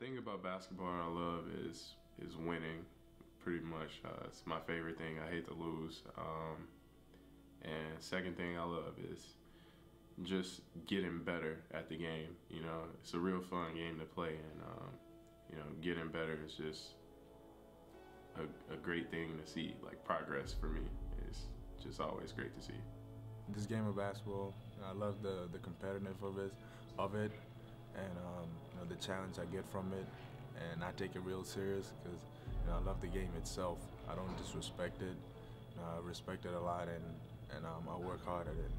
thing about basketball I love is winning, pretty much. It's my favorite thing. I hate to lose. And second thing I love is just getting better at the game. You know, it's a real fun game to play, and you know, getting better is just a great thing to see. Like, progress for me is just always great to see. This game of basketball, I love the competitiveness of it, and you know, the challenge I get from it, and I take it real serious because, you know, I love the game itself. I don't disrespect it. You know, I respect it a lot, and I work hard at it.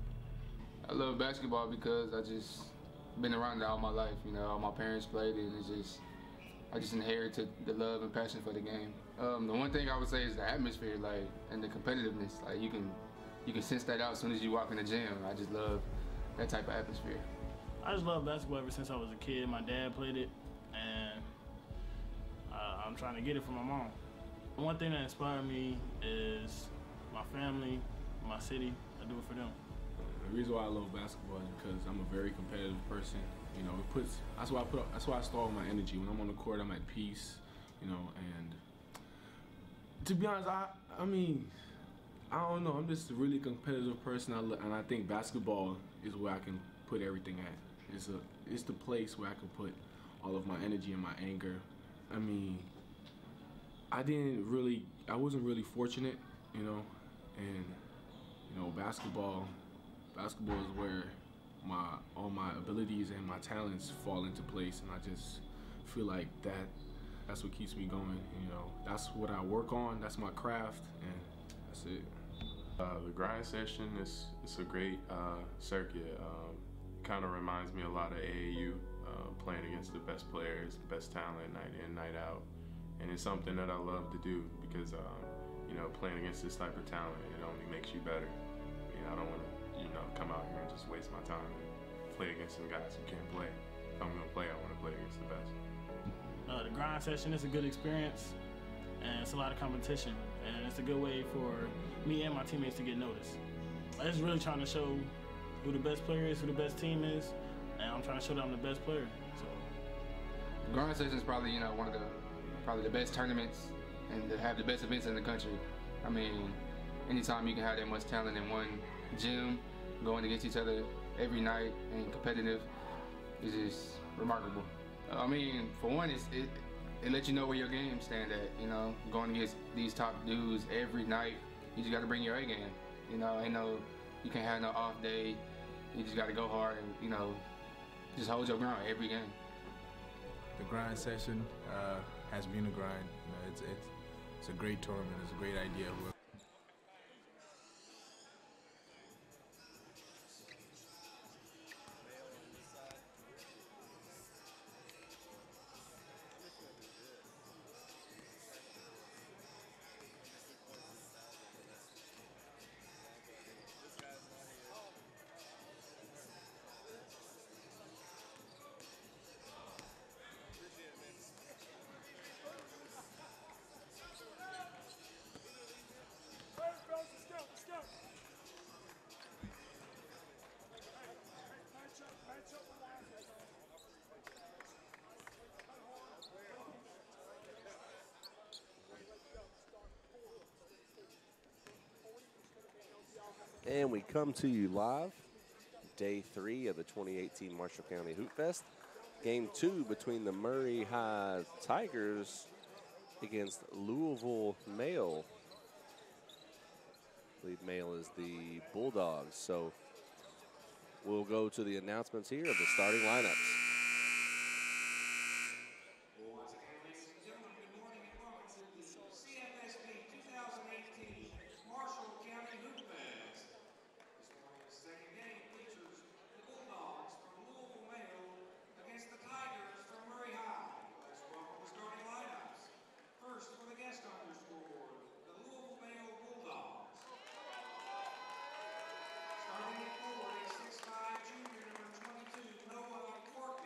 I love basketball because I just been around it all my life. You know, all my parents played it, and I just inherited the love and passion for the game. The one thing I would say is the atmosphere, like, and the competitiveness. Like, you can sense that out as soon as you walk in the gym. I just love that type of atmosphere. I just love basketball ever since I was a kid. My dad played it, and I'm trying to get it from my mom. One thing that inspired me is my family, my city. I do it for them. The reason why I love basketball is because I'm a very competitive person. You know, that's why I store all my energy. When I'm on the court, I'm at peace. You know, and to be honest, I mean, I don't know. I'm just a really competitive person, and I think basketball is where I can put everything at. It's the place where I can put all of my energy and my anger. I mean, I wasn't really fortunate, you know, and you know, basketball is where all my abilities and my talents fall into place, and I just feel like that's what keeps me going. You know, that's what I work on. That's my craft, and that's it. The grind session it's a great circuit. Kind of reminds me a lot of AAU, playing against the best players, the best talent, night in, night out, and it's something that I love to do because you know, playing against this type of talent, it only makes you better. I mean, I don't want to, you know, come out here and just waste my time and play against some guys who can't play. If I'm gonna play, I want to play against the best. The grind session is a good experience, and it's a lot of competition, and it's a good way for me and my teammates to get noticed. I'm just really trying to show who the best player is, who the best team is, and I'm trying to show that I'm the best player. So, the grind session is probably, you know, one of the best tournaments and to have the best events in the country. I mean, anytime you can have that much talent in one gym, going against each other every night and competitive, is just remarkable. I mean, for one, it lets you know where your game stand at. You know, going against these top dudes every night, you just got to bring your A game. You know, you can't have no off day. You just got to go hard and, you know, just hold your ground every game. The grind session has been a grind. You know, it's a great tournament. It's a great idea. Let's go. And we come to you live, day 3 of the 2018 Marshall County Hoopfest. Game 2 between the Murray High Tigers against Louisville Male. I believe Male is the Bulldogs. So we'll go to the announcements here of the starting lineups. CFSB 2018 Marshall County Hoopfest. This morning's second game features the Bulldogs from Louisville Male against the Tigers from Murray High. Let's welcome the starting lineups. First, for the guest on your scoreboard, the Louisville Male Bulldogs. Starting at forward, a 6'5" junior, number 22, Noah Corky.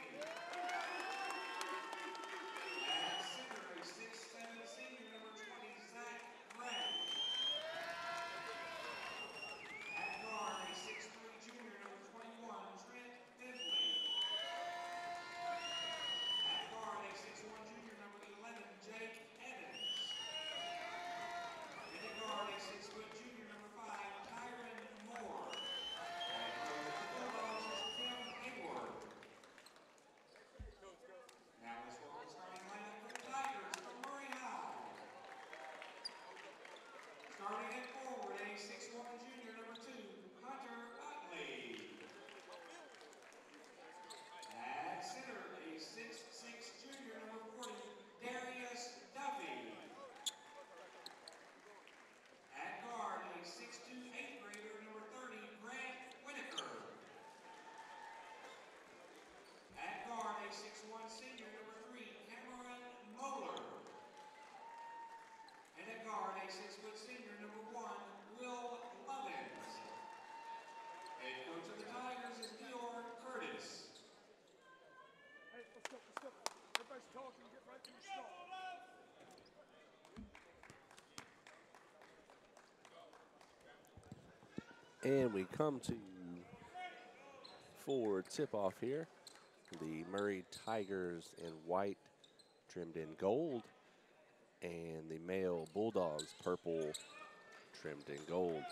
And we come to for tip-off here. The Murray Tigers in white, trimmed in gold, and the male Bulldogs purple, trimmed in gold.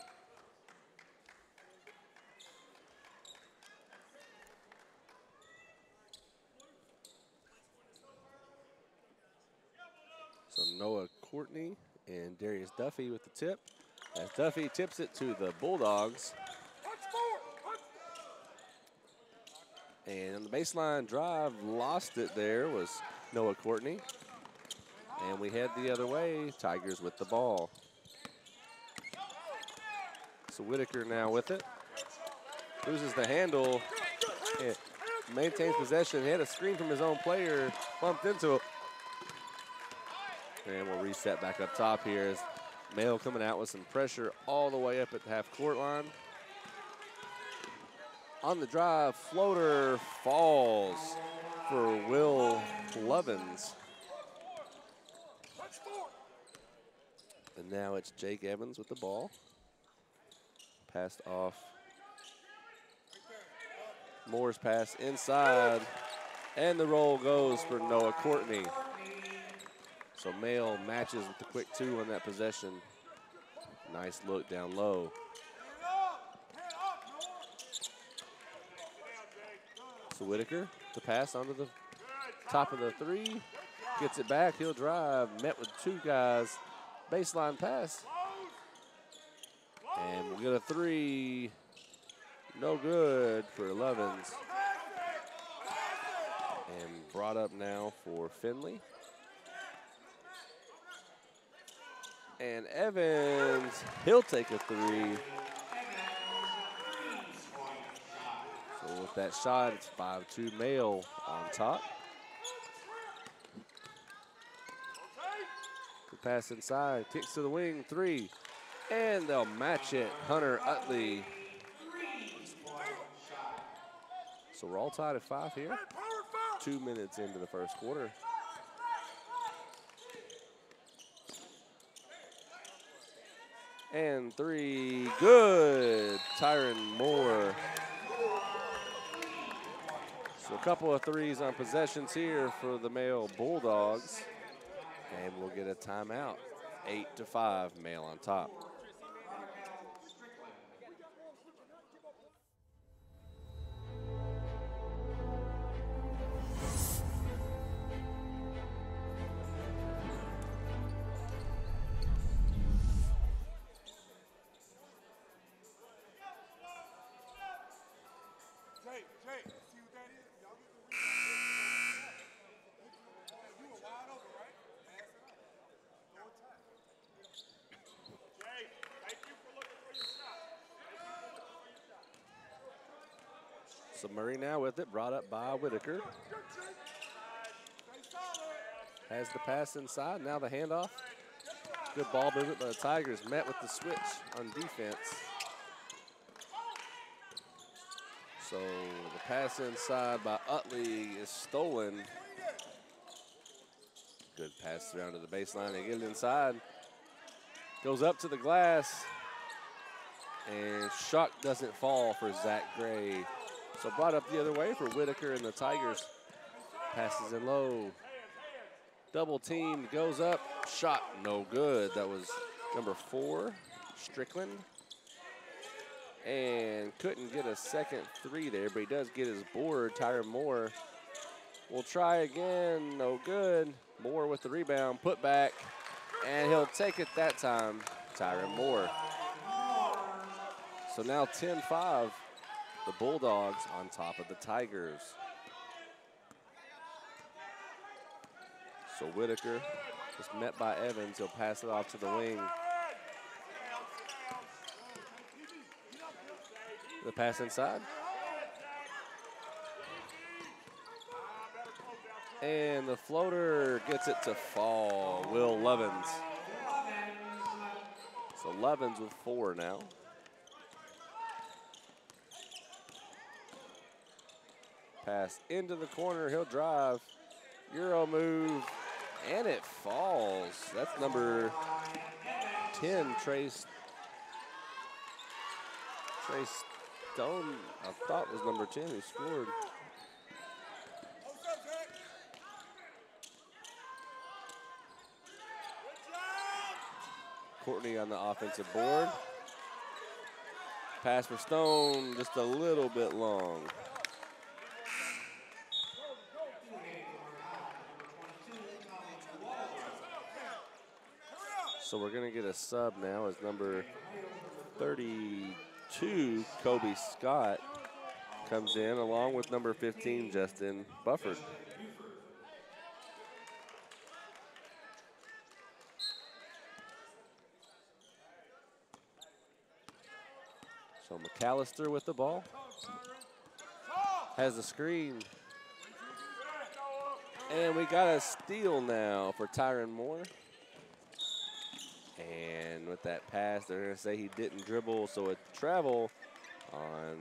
So Noah Courtney and Darius Duffy with the tip. As Duffy tips it to the Bulldogs. And on the baseline drive, lost it there was Noah Courtney. And we head the other way, Tigers with the ball. So Whitaker now with it. Loses the handle. It maintains possession. He had a screen from his own player, bumped into it. And we'll reset back up top here as Mail coming out with some pressure all the way up at the half-court line. On the drive, floater falls for Will Lovins. And now it's Jake Evans with the ball. Passed off. Moore's pass inside. And the roll goes for Noah Courtney. So Mail matches with the quick two on that possession. Nice look down low. So Whitaker, the pass onto the top of the three. Gets it back, he'll drive. Met with two guys. Baseline pass. And we'll get a three. No good for Lovins. And brought up now for Finley. And Evans, he'll take a three. So with that shot, it's 5-2 Mail on top. The pass inside, kicks to the wing, three. And they'll match it, Hunter Utley. So we're all tied at 5 here. 2 minutes into the first quarter. And three, good, Tyron Moore. So a couple of threes on possessions here for the Mail Bulldogs. And we'll get a timeout. 8-5, Mail on top. So Murray now with it, brought up by Whitaker. Has the pass inside, now the handoff. Good ball movement by the Tigers, met with the switch on defense. So the pass inside by Utley is stolen. Good pass around to the baseline, they get it inside. Goes up to the glass, and shot doesn't fall for Zach Gray. So brought up the other way for Whitaker and the Tigers. Passes in low. Double team, goes up, shot no good. That was number 4, Strickland. And couldn't get a second three there, but he does get his board. Tyron Moore will try again, no good. Moore with the rebound, put back, and he'll take it that time, Tyron Moore. So now 10-5. The Bulldogs on top of the Tigers. So Whitaker is met by Evans. He'll pass it off to the wing. The pass inside. And the floater gets it to fall. Will Lovins. So Lovins with 4 now. Pass into the corner, he'll drive. Euro move, and it falls. That's number 10, Trey Stone, I thought was number 10 who scored. Courtney on the offensive board. Pass for Stone, just a little bit long. So we're gonna get a sub now as number 32, Kobe Scott, comes in along with number 15, Justin Bufford. So McAllister with the ball. Has the screen. And we got a steal now for Tyron Moore. And with that pass, they're going to say he didn't dribble, so a travel on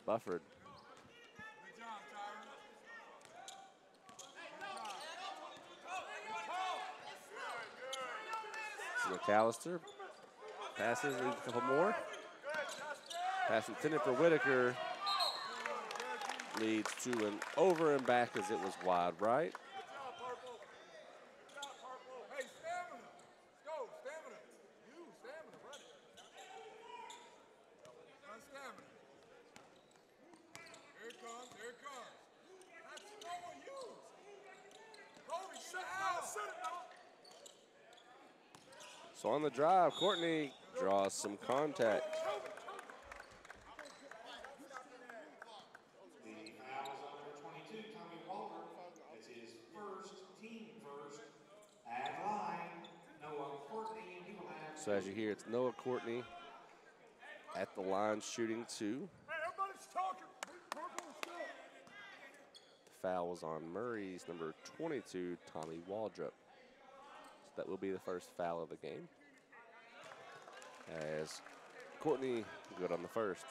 Bufford. So McAllister passes, leaves a couple more. Pass intended for Whitaker. Leads to an over and back as it was wide right. So on the drive, Courtney draws some contact. So as you hear, it's Noah Courtney at the line shooting 2. The foul was on Murray's number 22, Tommy Waldrop. So that will be the first foul of the game, as Courtney good on the first.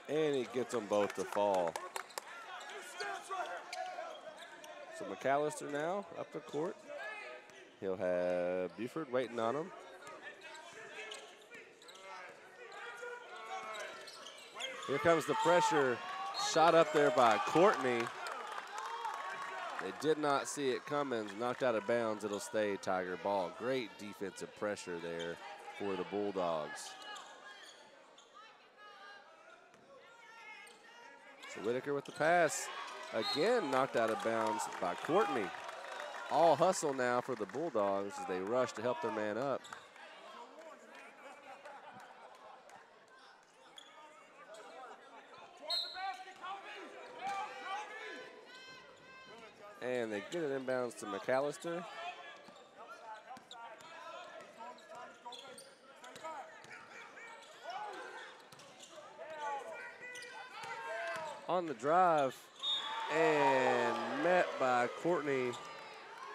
And he gets them both to fall. So McAllister now up the court. He'll have Buford waiting on him. Here comes the pressure. Shot up there by Courtney. They did not see it coming. Knocked out of bounds. It'll stay Tiger ball. Great defensive pressure there for the Bulldogs. So Whitaker with the pass. Again knocked out of bounds by Courtney. All hustle now for the Bulldogs as they rush to help their man up. And they get it inbounds to McAllister. On the drive and met by Courtney.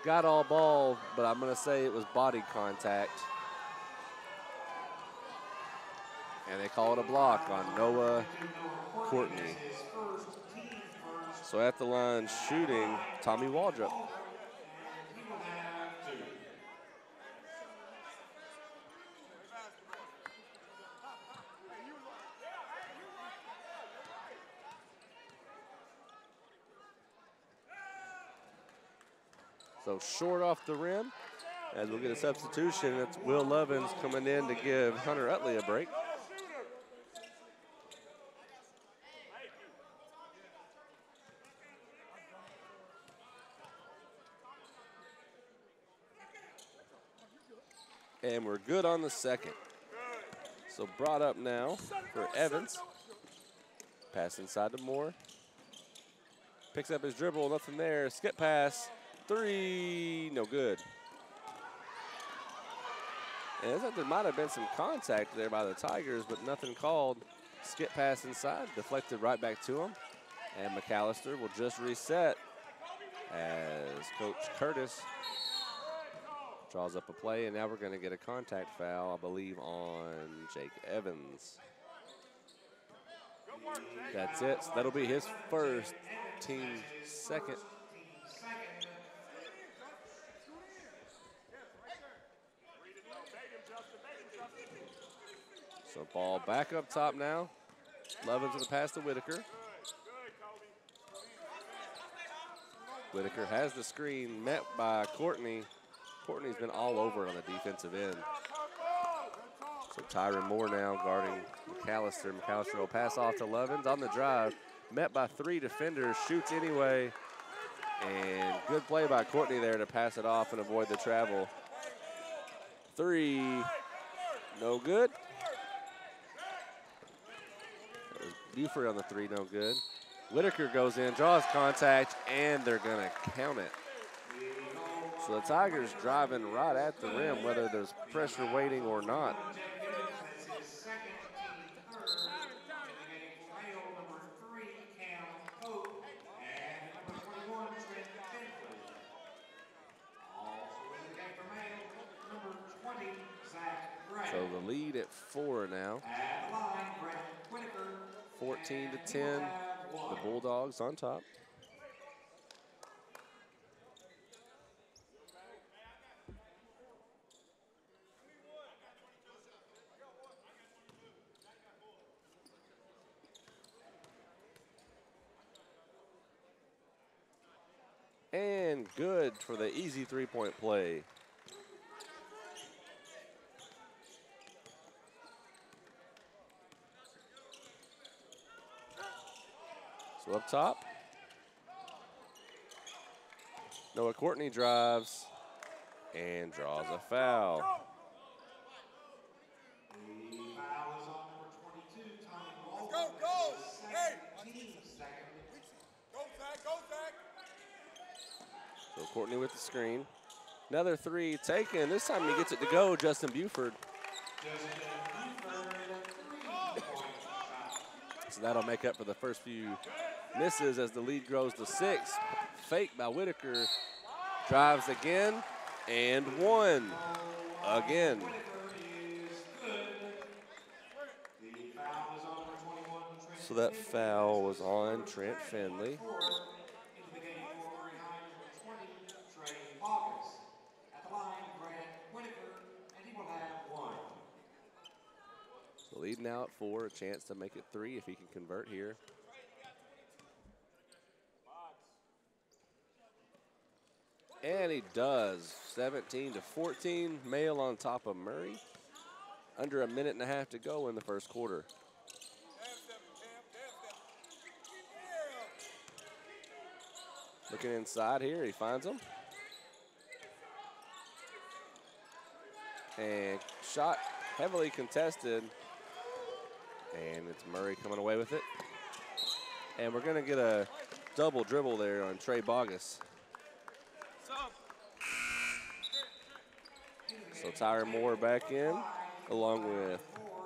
Got all ball, but I'm going to say it was body contact. And they call it a block on Noah Courtney. So at the line shooting, Tommy Waldrop. So short off the rim, as we'll get a substitution. It's Will Lovins coming in to give Hunter Utley a break. And we're good on the second. So brought up now for Evans. Pass inside to Moore. Picks up his dribble, nothing there. Skip pass, 3, no good. And it looks like there might have been some contact there by the Tigers, but nothing called. Skip pass inside, deflected right back to him. And McAllister will just reset as Coach Curtis Draws up a play, and now we're going to get a contact foul, I believe, on Jake Evans. That's it. So that'll be his first, team second. So ball back up top now. Lovins with the pass to Whitaker. Whitaker has the screen met by Courtney. Courtney's been all over it on the defensive end. So Tyron Moore now guarding McAllister. McAllister will pass off to Lovins on the drive. Met by 3 defenders, shoots anyway. And good play by Courtney there to pass it off and avoid the travel. 3, no good. Buford on the 3, no good. Whitaker goes in, draws contact, and they're gonna count it. So the Tigers driving right at the rim, whether there's pressure waiting or not. So the lead at 4 now. 14-10, the Bulldogs on top. And good for the easy 3-point play. So up top, Noah Courtney drives and draws a foul. Go! Hey! So Courtney with the screen. Another 3 taken. This time he gets it to go, Justin Buford. So that'll make up for the first few misses as the lead grows to 6. Fake by Whitaker. Drives again and 1 again. So that foul was on Trent Finley. So lead now at 4, a chance to make it 3 if he can convert here. And he does. 17-14, Mail on top of Murray. Under a minute and a half to go in the first quarter. Looking inside here, he finds him. And shot heavily contested. And it's Murray coming away with it. And we're gonna get a double dribble there on Trey Bogus. So Tyron Moore back in, along with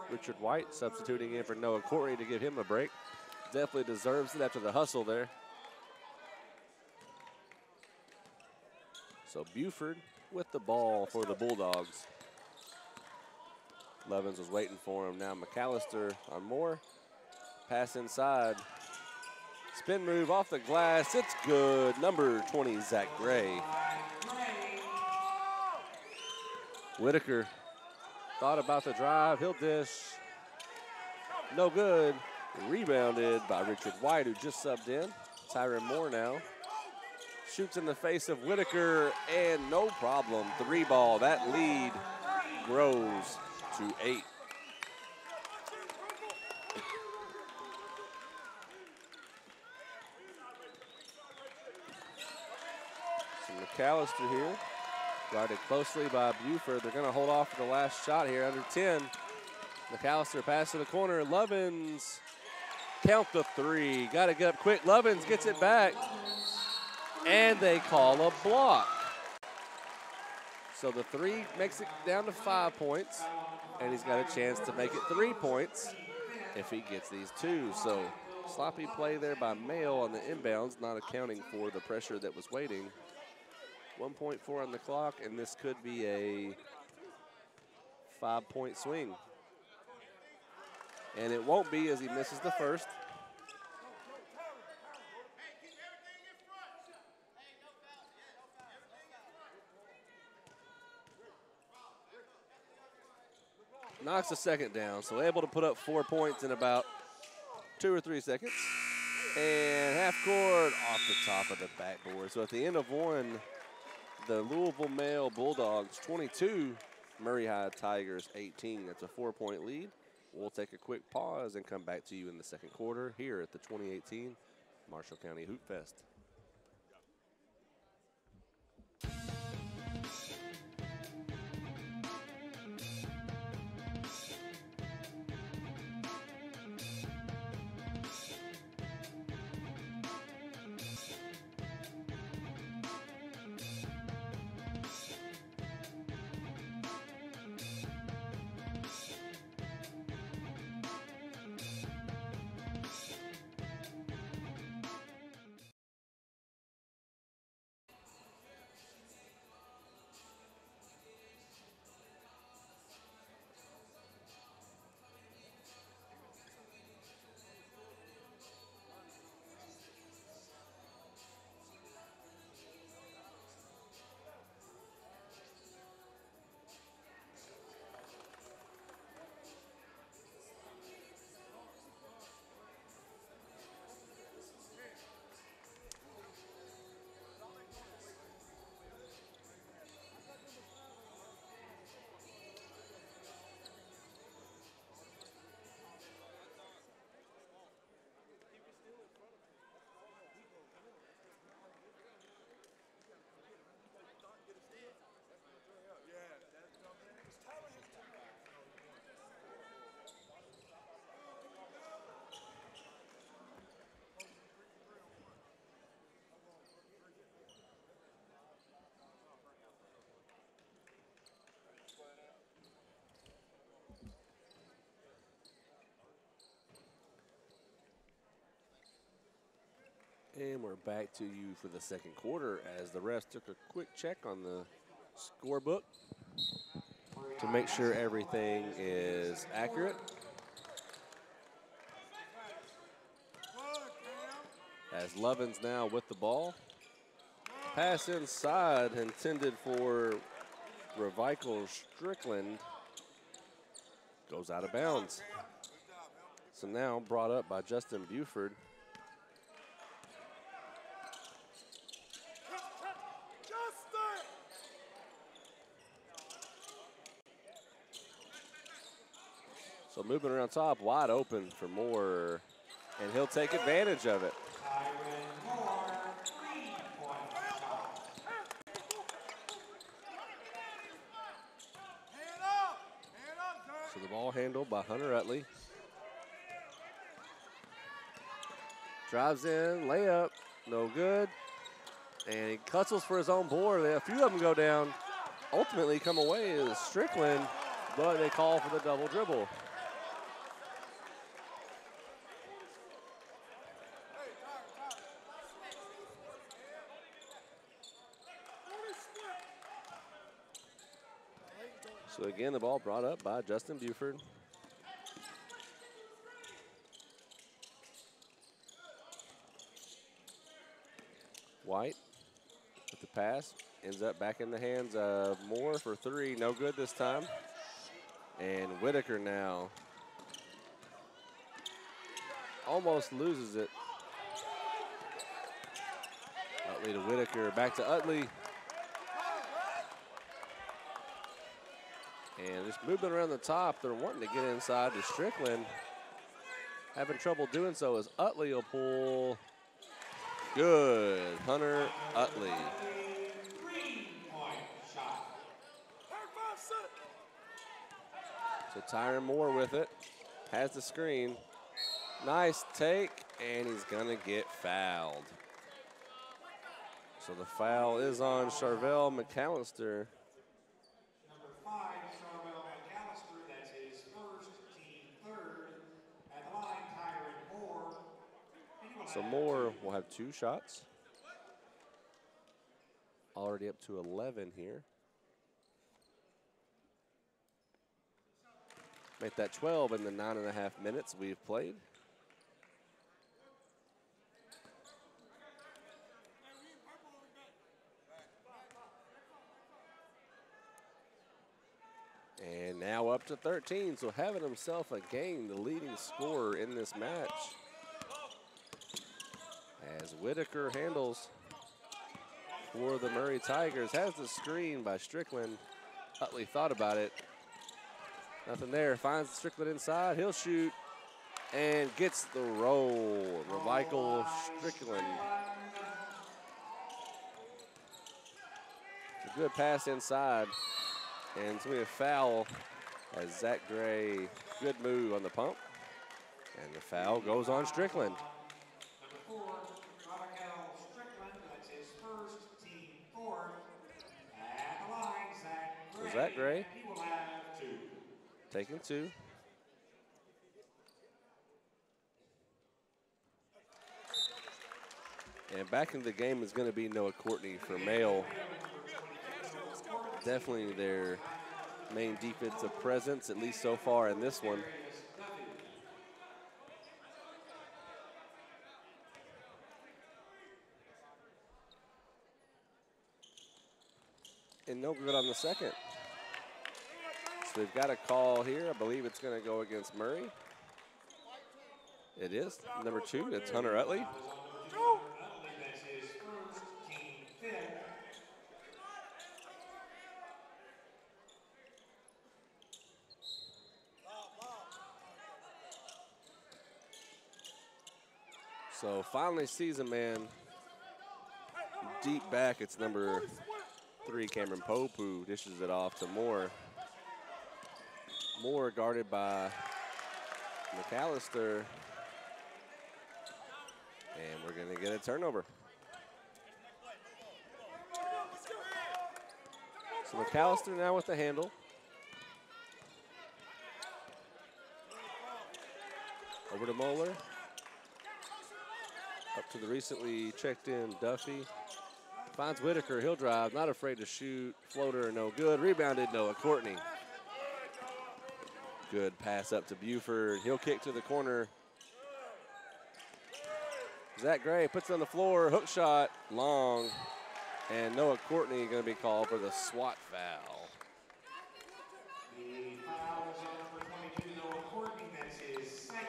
Richard White, substituting in for Noah Courtney to give him a break. Definitely deserves it after the hustle there. So Buford with the ball for the Bulldogs. Levins was waiting for him. Now McAllister on Moore. Pass inside. Spin move off the glass. It's good. Number 20, Zach Gray. Whitaker thought about the drive. He'll dish. No good. Rebounded by Richard White, who just subbed in. Tyron Moore now. Shoots in the face of Whitaker, and no problem. 3 ball. That lead grows to 8. So McAllister here, guarded closely by Buford. They're going to hold off for the last shot here, under 10. McAllister pass to the corner. Lovins, count the 3. Got to get up quick. Lovins gets it back, and they call a block. So the 3 makes it down to 5 points, and he's got a chance to make it 3 points if he gets these 2. So sloppy play there by Mail on the inbounds, not accounting for the pressure that was waiting. 1.4 on the clock, and this could be a 5-point swing. And it won't be, as he misses the first. Knocks the second down, so able to put up 4 points in about 2 or 3 seconds. And half court off the top of the backboard. So at the end of one, the Louisville Male Bulldogs 22, Murray High Tigers 18. That's a 4-point lead. We'll take a quick pause and come back to you in the second quarter here at the 2018 Marshall County Hoop Fest. And we're back to you for the second quarter as the refs took a quick check on the scorebook to make sure everything is accurate. As Lovins now with the ball. Pass inside intended for Revical Strickland. Goes out of bounds. So now brought up by Justin Buford. So moving around top, wide open for Moore, and he'll take advantage of it. So the ball handled by Hunter Utley. Drives in, layup, no good. And he hustles for his own board. A few of them go down. Ultimately come away is Strickland, but they call for the double dribble. So again, the ball brought up by Justin Buford. White with the pass, ends up back in the hands of Moore for three. No good this time. And Whitaker now almost loses it. Utley to Whitaker, back to Utley. And just moving around the top, they're wanting to get inside to Strickland. Having trouble doing so as Utley will pull. Good, Hunter Utley. So Tyron Moore with it, has the screen. Nice take, and he's gonna get fouled. So the foul is on Charvel McAllister. Number 5, Charvel McAllister, that's his first, team third. At the line, Tyron Moore. So Moore will have 2 shots. already up to 11 here. Make that 12 in the 9.5 minutes we've played. And now up to 13, so having himself a game, the leading scorer in this match. As Whitaker handles for the Murray Tigers, has the screen by Strickland. Utley thought about it. Nothing there, finds Strickland inside, he'll shoot, and gets the roll. Michael Strickland. It's a good pass inside, and it's going to be a foul as Zach Gray, good move on the pump, and the foul goes on Strickland. Number 4, Raquel Strickland, that's his first, team fourth. At the line, Zach Gray. He will have 2. Taking 2. And back in the game is going to be Noah Courtney for Male. Definitely their main defensive presence, at least so far in this one. And no good on the second. So we've got a call here. I believe it's going to go against Murray. It is. Number 2, it's Hunter Utley. That's his first, team fifth. So finally sees a man deep back. It's number 3, Cameron Pope, who dishes it off to Moore. Moore guarded by McAllister. And we're going to get a turnover. So McAllister now with the handle. Over to Moeller. Up to the recently checked in Duffy. Finds Whitaker, he'll drive, not afraid to shoot. Floater, no good. Rebounded, Noah Courtney. Good pass up to Buford. He'll kick to the corner. Zach Gray puts it on the floor, hook shot, long. And Noah Courtney going to be called for the SWAT foul. The foul is on number 22, Noah Courtney. That's his second,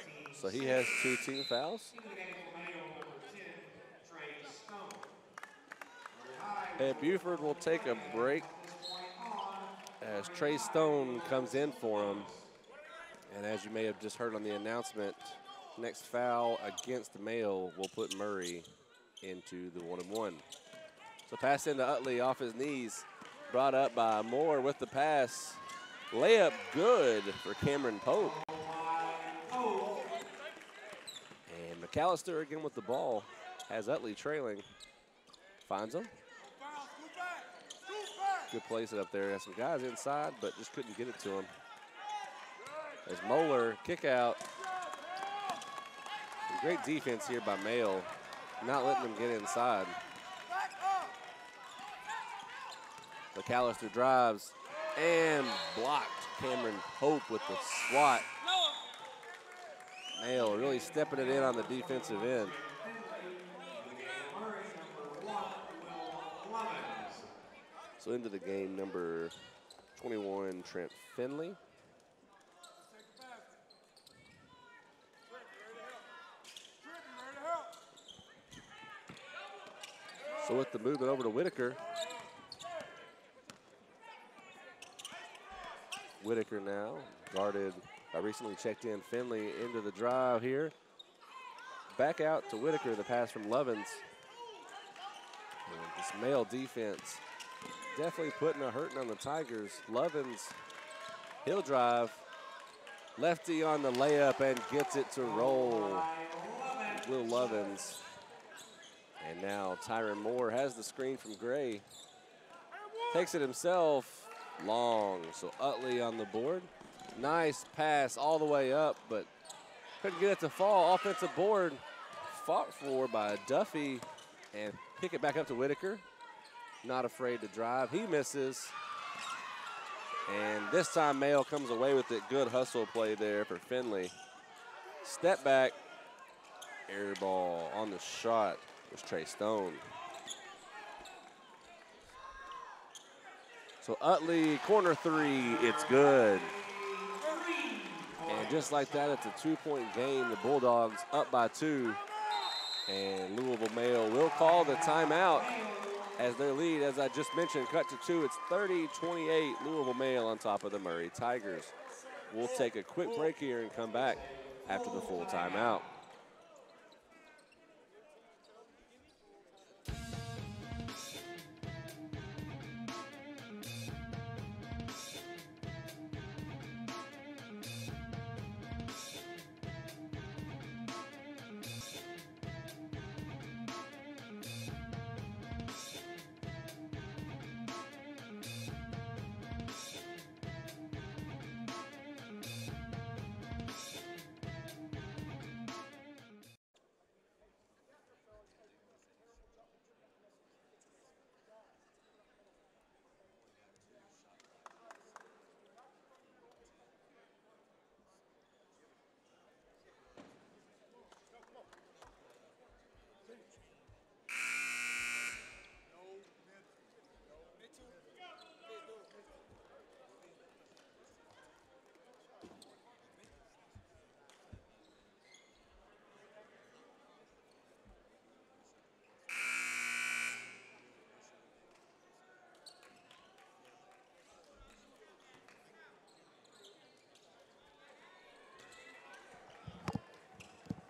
team So he has 2 team fouls. And Buford will take a break as Trey Stone comes in for him. And as you may have just heard on the announcement, next foul against Male will put Murray into the 1-and-1. So pass into Utley off his knees. Brought up by Moore with the pass. Layup good for Cameron Pope. And McAllister again with the ball. Has Utley trailing. Finds him. Good place it up there. Has some guys inside, but just couldn't get it to him. As Moeller, kick out. And great defense here by Male, not letting them get inside. McAllister drives and blocked. Cameron Pope with the swat. Male really stepping it in on the defensive end. So into the game, number 21, Trent Finley. So with the movement over to Whitaker. Whitaker now guarded by recently checked in Finley into the drive here. Back out to Whitaker, the pass from Lovins. And this Male defense definitely putting a hurting on the Tigers. Lovins, he'll drive. Lefty on the layup and gets it to roll. Will Lovins. And now Tyron Moore has the screen from Gray. Takes it himself. Long. So Utley on the board. Nice pass all the way up, but couldn't get it to fall. Offensive board fought for by Duffy and pick it back up to Whitaker. not afraid to drive. He misses. And this time Mayo comes away with it. Good hustle play there for Finley. Step back, air ball on the shot was Trey Stone. So Utley, corner three, it's good. And just like that, it's a 2-point game. The Bulldogs up by 2. And Louisville Mayo will call the timeout as their lead, as I just mentioned, cut to 2. It's 30-28, Louisville Mayo on top of the Murray Tigers. We'll take a quick break here and come back after the full timeout.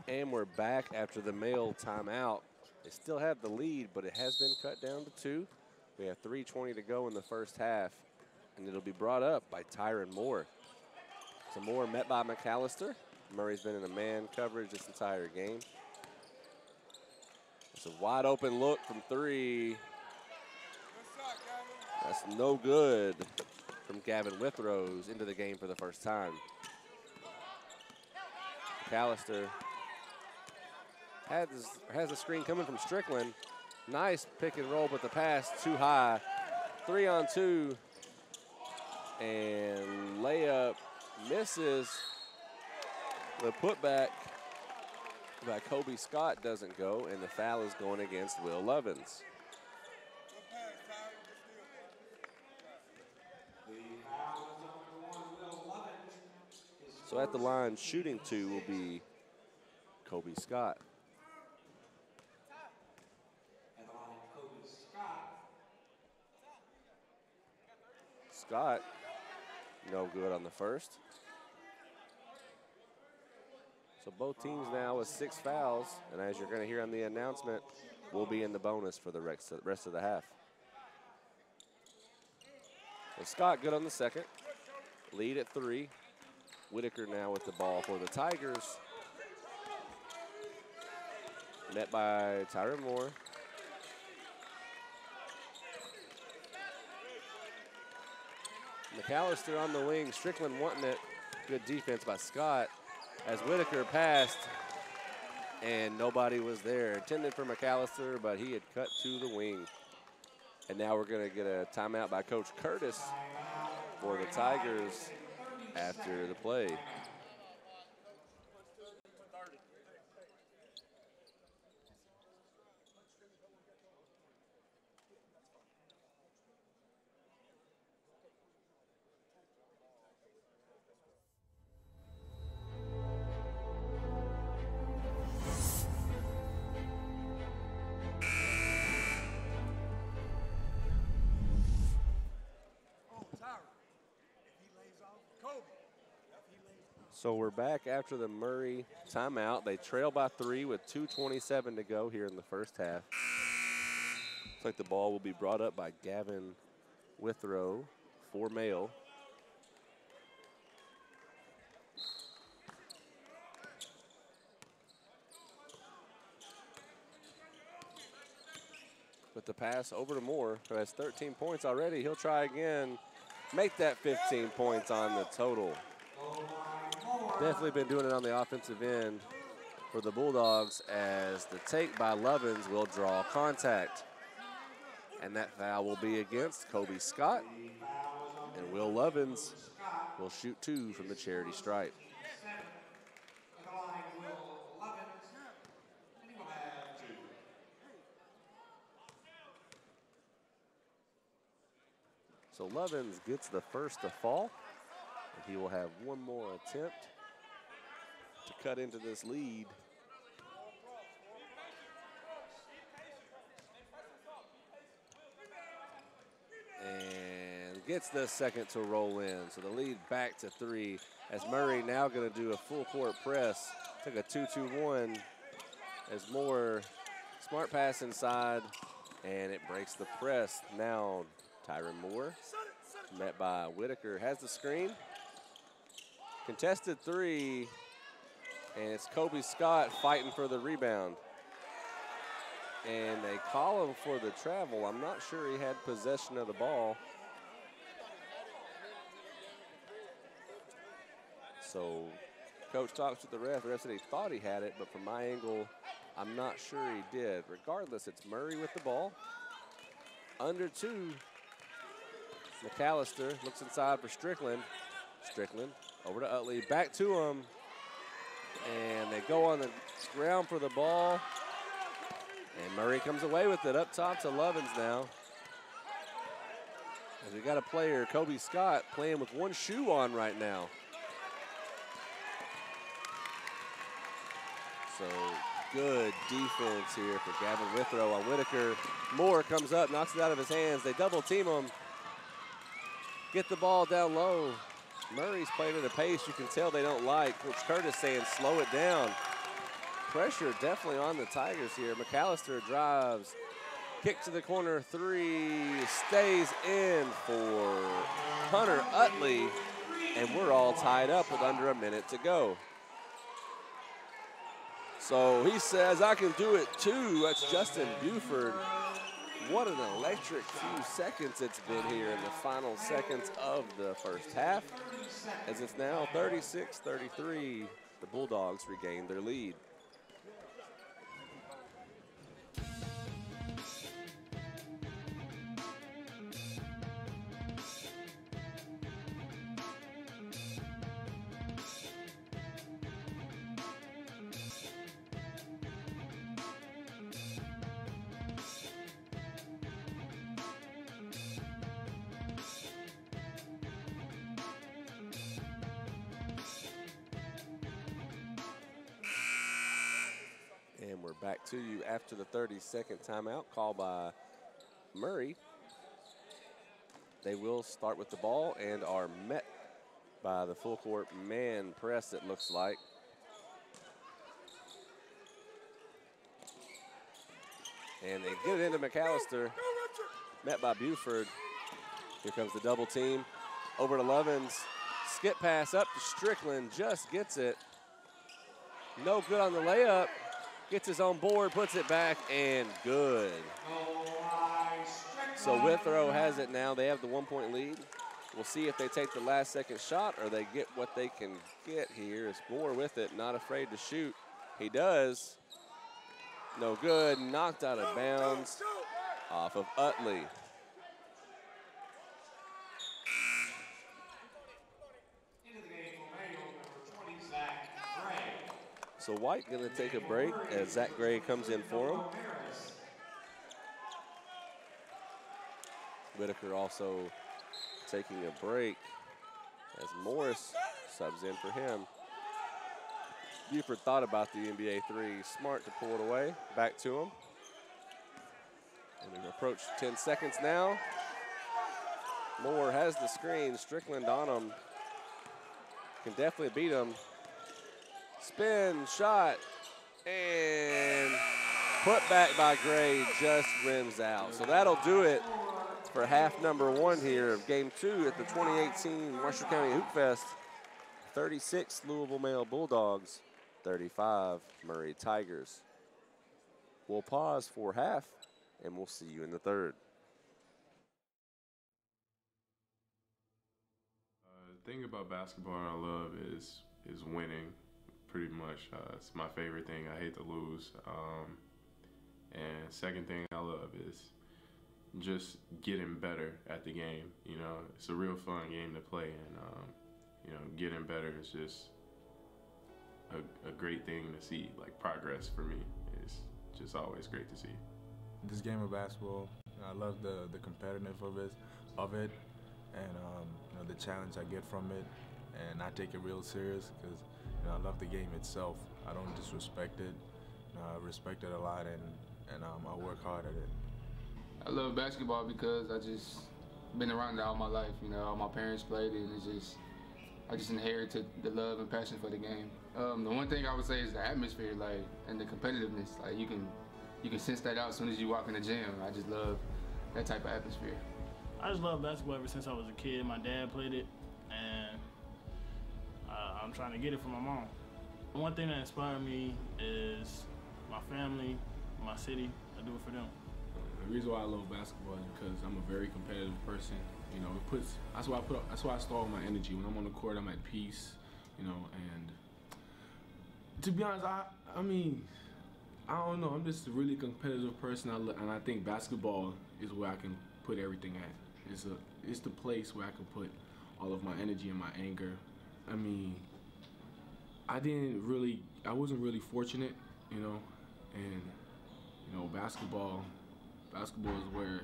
And we're back after the Mayo timeout. They still have the lead, but it has been cut down to 2. We have 3:20 to go in the first half, and it'll be brought up by Tyron Moore. So Moore met by McAllister. Murray's been in a man coverage this entire game. It's a wide open look from 3. That's no good from Gavin Withrose into the game for the first time. McAllister has the screen coming from Strickland. Nice pick and roll, but the pass too high. 3-on-2. And layup misses. The putback by Kobe Scott doesn't go, and the foul is going against Will Lovins. So at the line, shooting 2 will be Kobe Scott. Scott, no good on the first. So both teams now with 6 fouls, and as you're going to hear on the announcement, will be in the bonus for the rest of the half. So Scott good on the second. Lead at 3. Whitaker now with the ball for the Tigers. Met by Tyron Moore. McAllister on the wing, Strickland wanting it. Good defense by Scott as Whitaker passed, and nobody was there. Intended for McAllister, but he had cut to the wing. And now we're going to get a timeout by Coach Curtis for the Tigers after the play. So we're back after the Murray timeout. They trail by 3 with 2:27 to go here in the first half. Looks like the ball will be brought up by Gavin Withrow for Mayo. With the pass over to Moore, who has 13 points already. He'll try again, make that 15 points on the total. Definitely been doing it on the offensive end for the Bulldogs as the take by Lovins will draw contact. And that foul will be against Kobe Scott. And Will Lovins will shoot 2 from the charity stripe. At the line, Will Lovins, and he will have 2. So Lovins gets the first to fall, and he will have one more attempt to cut into this lead. And gets the second to roll in. So the lead back to 3 as Murray now going to do a full court press. Took a 2-2-1 as Moore, smart pass inside, and it breaks the press. Now Tyron Moore, met by Whitaker, has the screen. Contested 3, and it's Kobe Scott fighting for the rebound. And they call him for the travel. I'm not sure he had possession of the ball. So coach talks with the ref. The ref said he thought he had it, but from my angle, I'm not sure he did. Regardless, it's Murray with the ball. Under 2. McAllister looks inside for Strickland. Strickland over to Utley, back to him. And they go on the ground for the ball. And Murray comes away with it up top to Lovins now. As we got a player, Kobe Scott, playing with one shoe on right now. So good defense here for Gavin Withrow on Whitaker. Moore comes up, knocks it out of his hands. They double team him. Get the ball down low. Murray's playing at a pace you can tell they don't like. Coach Curtis saying slow it down. Pressure definitely on the Tigers here. McAllister drives, kick to the corner 3, stays in for Hunter Utley, and we're all tied up with under a minute to go. So he says, I can do it too. That's Justin Buford. What an electric few seconds it's been here in the final seconds of the first half, as it's now 36-33. The Bulldogs regain their lead. And we're back to you after the 30-second timeout called by Murray. They will start with the ball and are met by the full court man press, it looks like. And they get it into McAllister, met by Buford. Here comes the double team. Over to Lovins. Skip pass up to Strickland, just gets it. No good on the layup. Gets his own board, puts it back, and good. So Withrow has it now. They have the 1-point lead. We'll see if they take the last second shot or they get what they can get here. It's Moore with it, not afraid to shoot. He does. No good, knocked out of bounds off of Utley. So White gonna take a break as Zach Gray comes in for him. Whitaker also taking a break as Morris subs in for him. Buford thought about the NBA 3, smart to pull it away, back to him. And we've approached 10 seconds now. Moore has the screen, Strickland on him. Can definitely beat him. Spin, shot, and put back by Gray, just rims out. So that'll do it for half number 1 here of game 2 at the 2018 Marshall County Hoopfest. 36 Louisville Male Bulldogs, 35 Murray Tigers. We'll pause for half, and we'll see you in the third. The thing about basketball I love is winning. Pretty much, it's my favorite thing. I hate to lose. And second thing I love is just getting better at the game. You know, it's a real fun game to play, and you know, getting better is just a great thing to see. Like, progress for me is just always great to see. This game of basketball, I love the competitiveness of it, and you know, the challenge I get from it, and I take it real serious because, you know, I love the game itself. I don't disrespect it. You know, I respect it a lot, and I work hard at it. I love basketball because I just been around it all my life. You know, all my parents played it, and I just inherited the love and passion for the game. The one thing I would say is the atmosphere, like, and the competitiveness. Like, you can sense that out as soon as you walk in the gym. I just love that type of atmosphere. I just love basketball ever since I was a kid. My dad played it, and I'm trying to get it from my mom. One thing that inspired me is my family, my city. I do it for them. The reason why I love basketball is because I'm a very competitive person. You know, that's why I store all my energy. When I'm on the court, I'm at peace. You know, and to be honest, I mean, I don't know. I'm just a really competitive person, and I think basketball is where I can put everything at. It's the place where I can put all of my energy and my anger. I mean, I wasn't really fortunate, you know, and you know, basketball is where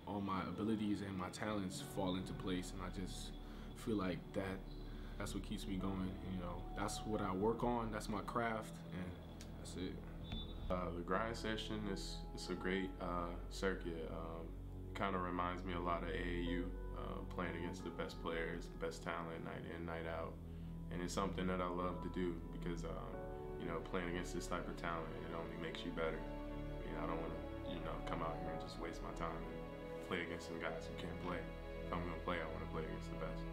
all my abilities and my talents fall into place, and I just feel like that's what keeps me going. You know, that's what I work on. That's my craft, and that's it. The grind session is a great circuit. Kind of reminds me a lot of AAU, playing against the best players, best talent, night in, night out, and it's something that I love to do because you know, playing against this type of talent, it only makes you better. You know, I don't want to, you know, come out here and just waste my time and play against some guys who can't play. If I'm gonna play, I want to play against the best.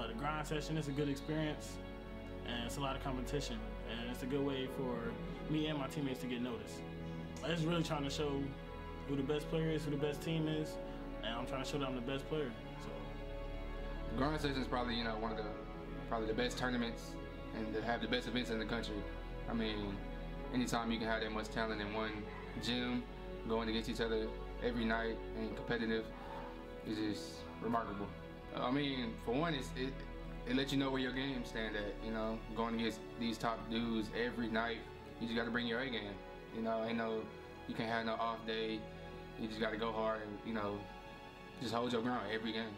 The grind session is a good experience, and it's a lot of competition, and it's a good way for me and my teammates to get noticed. I'm just really trying to show who the best player is, who the best team is, and I'm trying to show that I'm the best player. So, Grind Session is probably, you know, one of the best tournaments and to have the best events in the country. I mean, anytime you can have that much talent in one gym, going against each other every night and competitive, is just remarkable. I mean, for one, it lets you know where your game stand at. You know, going against these top dudes every night, you just got to bring your A game. You know, you can't have no off day. You just got to go hard and, you know, just hold your ground every game.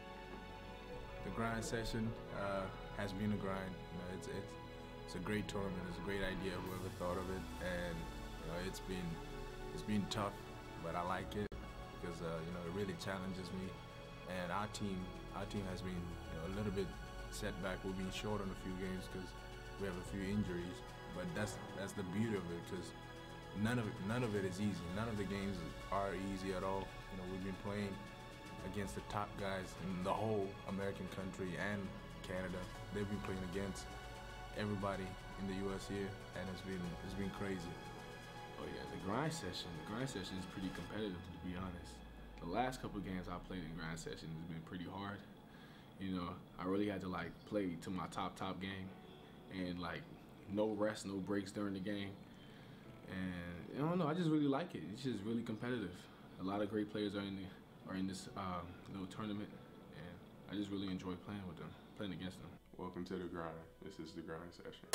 The grind session has been a grind. You know, it's a great tournament. It's a great idea. Whoever thought of it, and you know, it's been tough, but I like it because you know, it really challenges me. And our team has been, you know, a little bit setback. We've been short on a few games because we have a few injuries. But that's the beauty of it, because none of it is easy. None of the games are easy at all. You know, we've been playing against the top guys in the whole American country and Canada. They've been playing against everybody in the U.S. here, and it's been crazy. Oh yeah, the grind session is pretty competitive, to be honest. The last couple of games I played in grind session has been pretty hard. You know, I really had to like play to my top game, and like no rest, no breaks during the game. And I don't know, I just really like it. It's just really competitive. A lot of great players are in this little tournament, and I just really enjoy playing against them. Welcome to the grind. This is the grind session.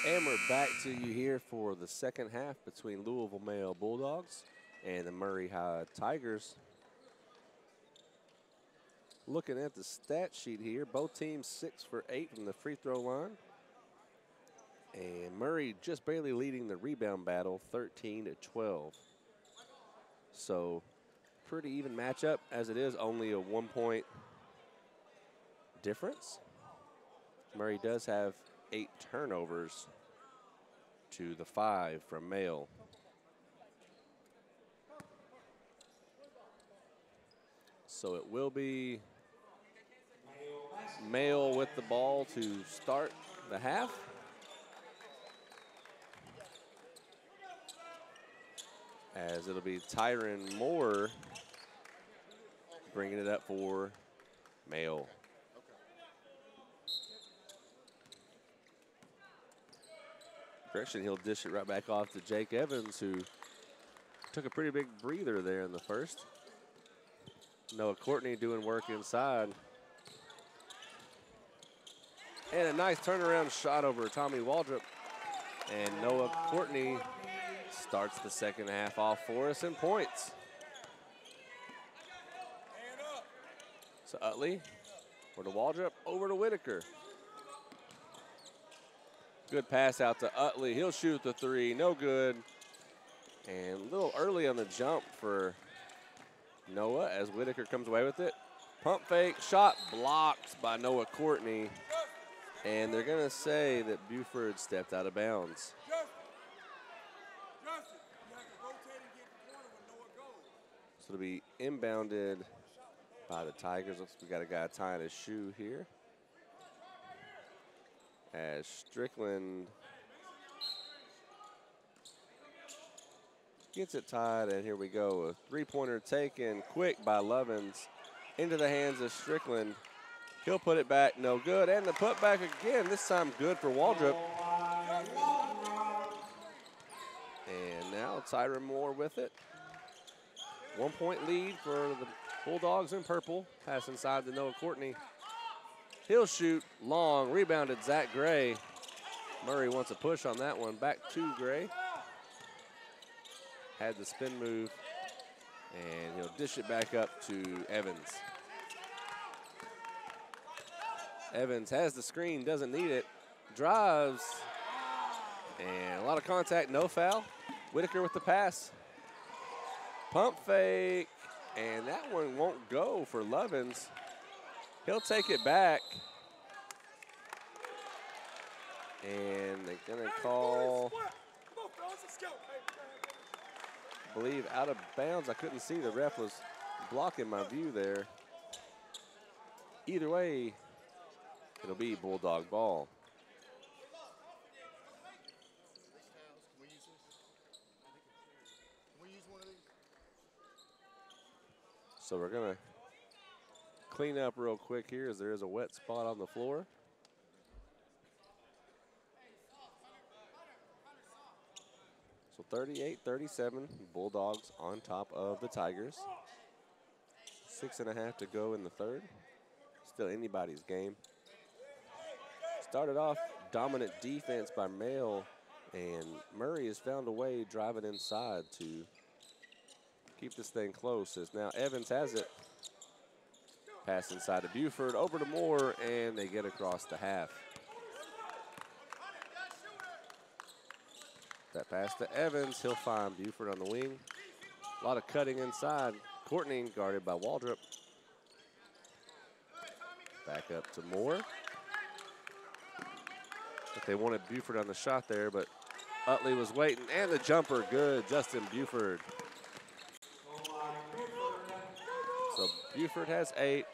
And we're back to you here for the second half between Louisville Male Bulldogs and the Murray High Tigers. Looking at the stat sheet here, both teams 6 for 8 from the free throw line. And Murray just barely leading the rebound battle, 13-12. So pretty even matchup as it is, only a 1-point difference. Murray does have 8 turnovers to the 5 from Male. So it will be Male with the ball to start the half. As it'll be Tyron Moore bringing it up for Male. Correction, he'll dish it right back off to Jake Evans, who took a pretty big breather there in the first. Noah Courtney doing work inside. And a nice turnaround shot over Tommy Waldrop. And Noah Courtney starts the second half off for us in points. So Utley for the Waldrop, over to Whitaker. Good pass out to Utley. He'll shoot the 3, no good. And a little early on the jump for Noah as Whitaker comes away with it. Pump fake, shot blocked by Noah Courtney. And they're gonna say that Buford stepped out of bounds. So it'll be inbounded by the Tigers. Looks like we got a guy tying his shoe here. As Strickland gets it tied, and here we go. A three-pointer taken quick by Lovins into the hands of Strickland. He'll put it back, no good. And the putback again, this time good for Waldrop. And now Tyron Moore with it. 1-point lead for the Bulldogs in purple. Pass inside to Noah Courtney. He'll shoot long, rebounded Zach Gray. Murray wants a push on that one. Back to Gray. Had the spin move, and he'll dish it back up to Evans. Evans has the screen, doesn't need it. Drives, and a lot of contact, no foul. Whitaker with the pass. Pump fake, and that one won't go for Lovins. He'll take it back. And they're gonna call, I believe, out of bounds. I couldn't see, the ref was blocking my view there. Either way, it'll be Bulldog ball. So we're gonna clean up real quick here as there is a wet spot on the floor. So 38-37, Bulldogs on top of the Tigers. 6.5 to go in the third. Still anybody's game. Started off dominant defense by Male, and Murray has found a way driving inside to keep this thing close. As now Evans has it. Pass inside to Buford, over to Moore, and they get across the half. That pass to Evans, he'll find Buford on the wing. A lot of cutting inside. Courtney guarded by Waldrop. Back up to Moore. But they wanted Buford on the shot there, but Utley was waiting, and the jumper good, Justin Buford. So Buford has 8,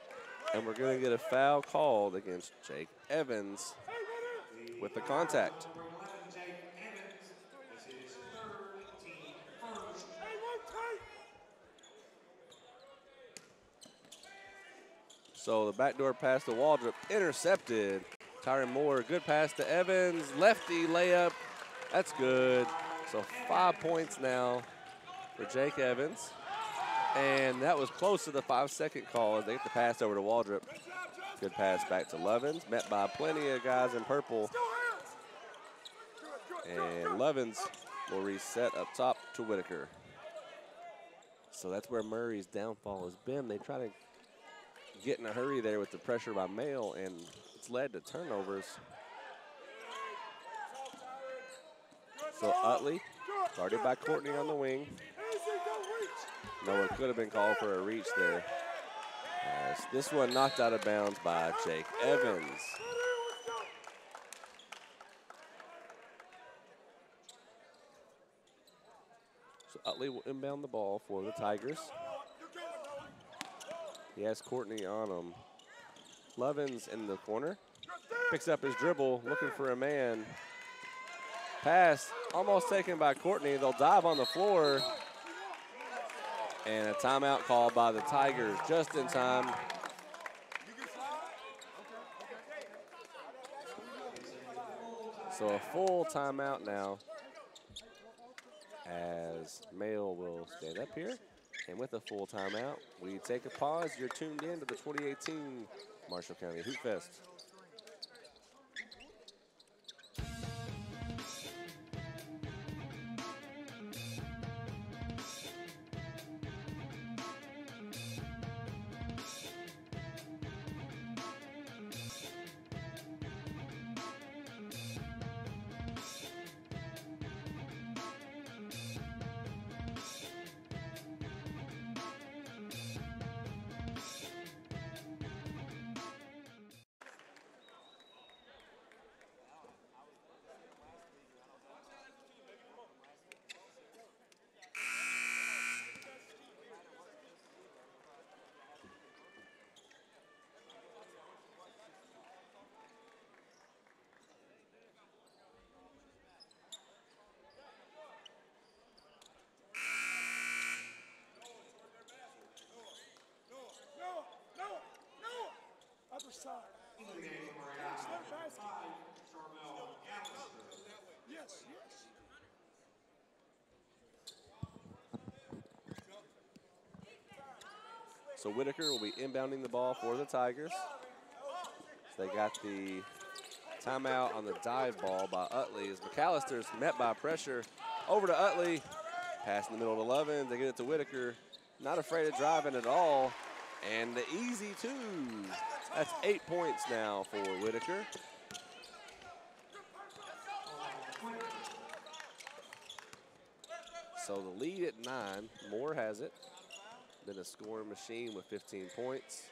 and we're going to get a foul called against Jake Evans with the contact. So the backdoor pass to Waldrop, intercepted. Tyron Moore, good pass to Evans, lefty layup, that's good. So 5 points now for Jake Evans. And that was close to the 5-second call as they get the pass over to Waldrop. Good pass back to Lovins, met by plenty of guys in purple. And Levens will reset up top to Whitaker. So that's where Murray's downfall has been. They try to get in a hurry there with the pressure by Mail, and it's led to turnovers. So Utley, guarded by Courtney on the wing. No, it could have been called for a reach there. As this one knocked out of bounds by Jake Evans. So Utley will inbound the ball for the Tigers. He has Courtney on him. Levens in the corner. Picks up his dribble, looking for a man. Pass almost taken by Courtney. They'll dive on the floor. And a timeout called by the Tigers just in time. So a full timeout now as Mail will stand up here. And with a full timeout, we take a pause. You're tuned in to the 2018 Marshall County Hoopfest. Into the game for Murray High. 5, Charmel McAllister. Yes. So Whitaker will be inbounding the ball for the Tigers. So they got the timeout on the dive ball by Utley as McAllister's met by pressure. Over to Utley. Pass in the middle to Levens. They get it to Whitaker. Not afraid of driving at all. And the easy two. That's 8 points now for Whitaker. So the lead at 9. Moore has it. Been a scoring machine with 15 points.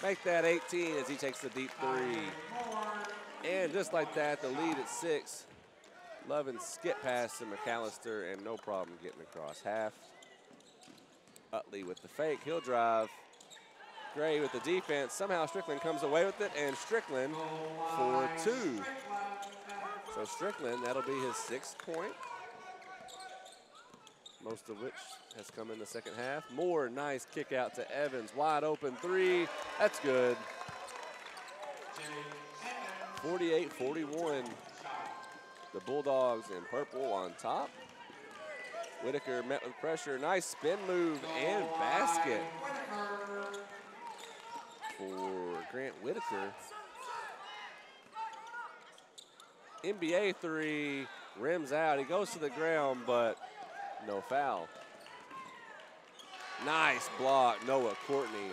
Make that 18 as he takes the deep three. And just like that, the lead at 6. Levens skip pass to McAllister and no problem getting across half. Utley with the fake, he'll drive. Gray with the defense. Somehow Strickland comes away with it, and Strickland for 2. So Strickland, that'll be his 6th point. Most of which has come in the second half. Moore, nice kick out to Evans. Wide open 3. That's good. 48-41. The Bulldogs in purple on top. Whitaker met with pressure. Nice spin move and basket for Grant Whitaker. NBA 3, rims out. He goes to the ground, but no foul. Nice block, Noah Courtney.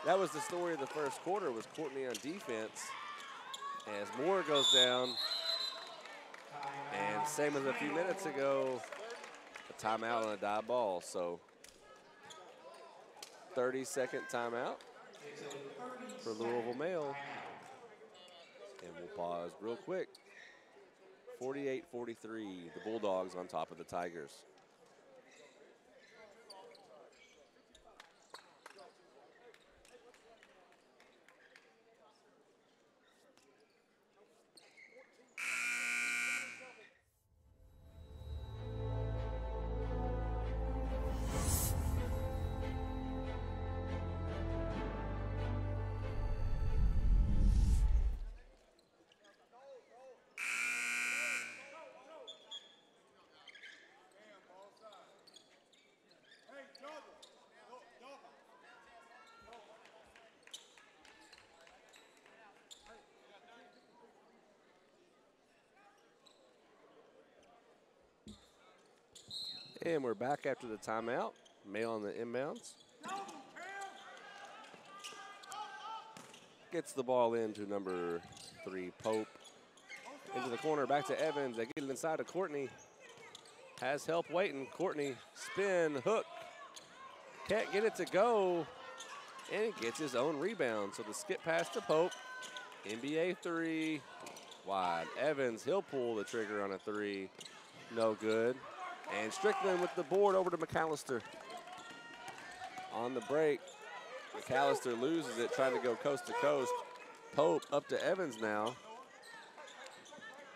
That was the story of the first quarter, was Courtney on defense. As Moore goes down, and same as a few minutes ago, a timeout on a dive ball. So 30-second timeout for Louisville Male. And we'll pause real quick. 48-43, the Bulldogs on top of the Tigers. And we're back after the timeout. Mail on the inbounds. Gets the ball into number 3, Pope. Into the corner, back to Evans. They get it inside to Courtney. Has help waiting. Courtney, spin, hook. Can't get it to go. And he gets his own rebound. So the skip pass to Pope. NBA 3. Wide. Evans, he'll pull the trigger on a 3. No good. And Strickland with the board over to McAllister. On the break, McAllister loses it, trying to go coast to coast. Pope up to Evans now.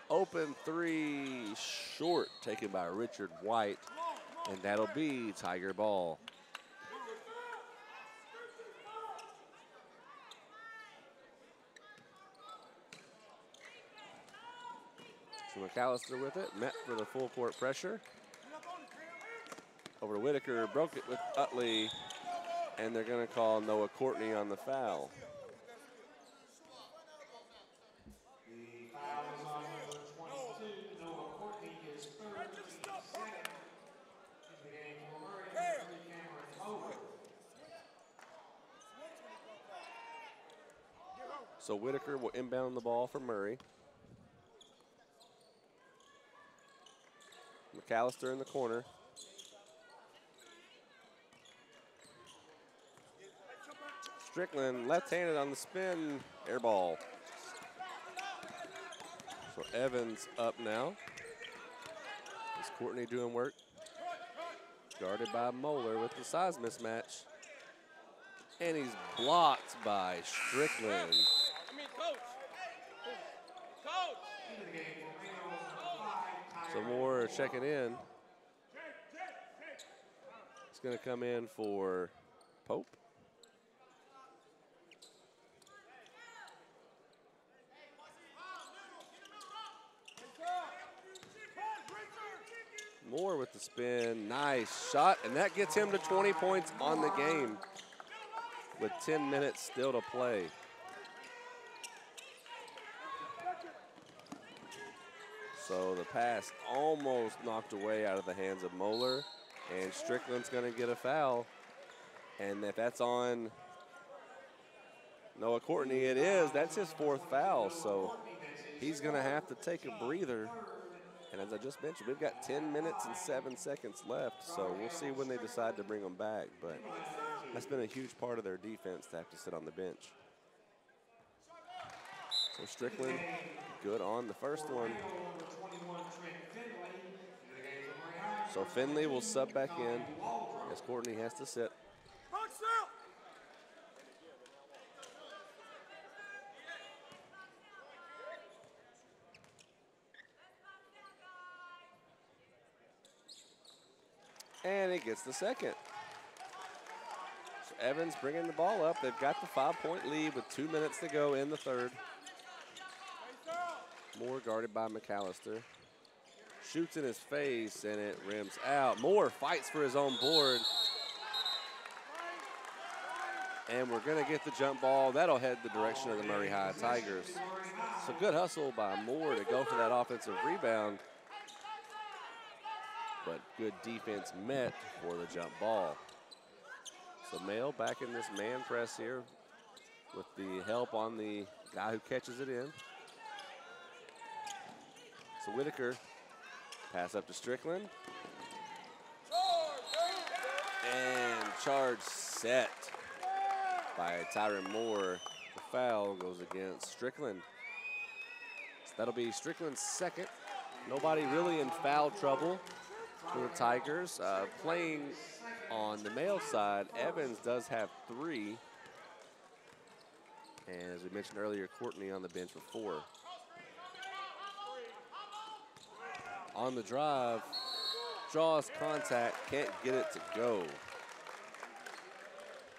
Open 3, short, taken by Richard White. And that'll be Tiger ball. So McAllister with it, met for the full court pressure. Over to Whitaker, broke it with Utley, and they're gonna call Noah Courtney on the foul. The foul is on number 22, Noah Courtney, his third, team second in the game for Murray, Cameron Mower. So Whitaker will inbound the ball for Murray. McAllister in the corner. Strickland left-handed on the spin, air ball. So Evans up now. Is Courtney doing work? Guarded by Moeller with the size mismatch. And he's blocked by Strickland. So Moore checking in. He's going to come in for Pope. Moore with the spin, nice shot, and that gets him to 20 points on the game with 10 minutes still to play. So the pass almost knocked away out of the hands of Moeller, and Strickland's gonna get a foul. And if that's on Noah Courtney, it is. That's his 4th foul, so he's gonna have to take a breather. And as I just mentioned, we've got 10 minutes and 7 seconds left, so we'll see when they decide to bring him back. But that's been a huge part of their defense to have to sit on the bench. So Strickland, good on the first one. So Finley will sub back in as Courtney has to sit. And he gets the second. So Evans bringing the ball up. They've got the 5-point lead with 2 minutes to go in the third. Moore guarded by McAllister. Shoots in his face, and it rims out. Moore fights for his own board. And we're going to get the jump ball. That'll head the direction of the Murray High Tigers. So good hustle by Moore to go for that offensive rebound. But good defense met for the jump ball. So Mail back in this man press here with the help on the guy who catches it in. So Whitaker, pass up to Strickland. And charge set by Tyron Moore. The foul goes against Strickland. So that'll be Strickland's second. Nobody really in foul trouble for the Tigers. Playing on the male side, Evans does have 3. And as we mentioned earlier, Courtney on the bench with 4. On the drive, draws contact, can't get it to go.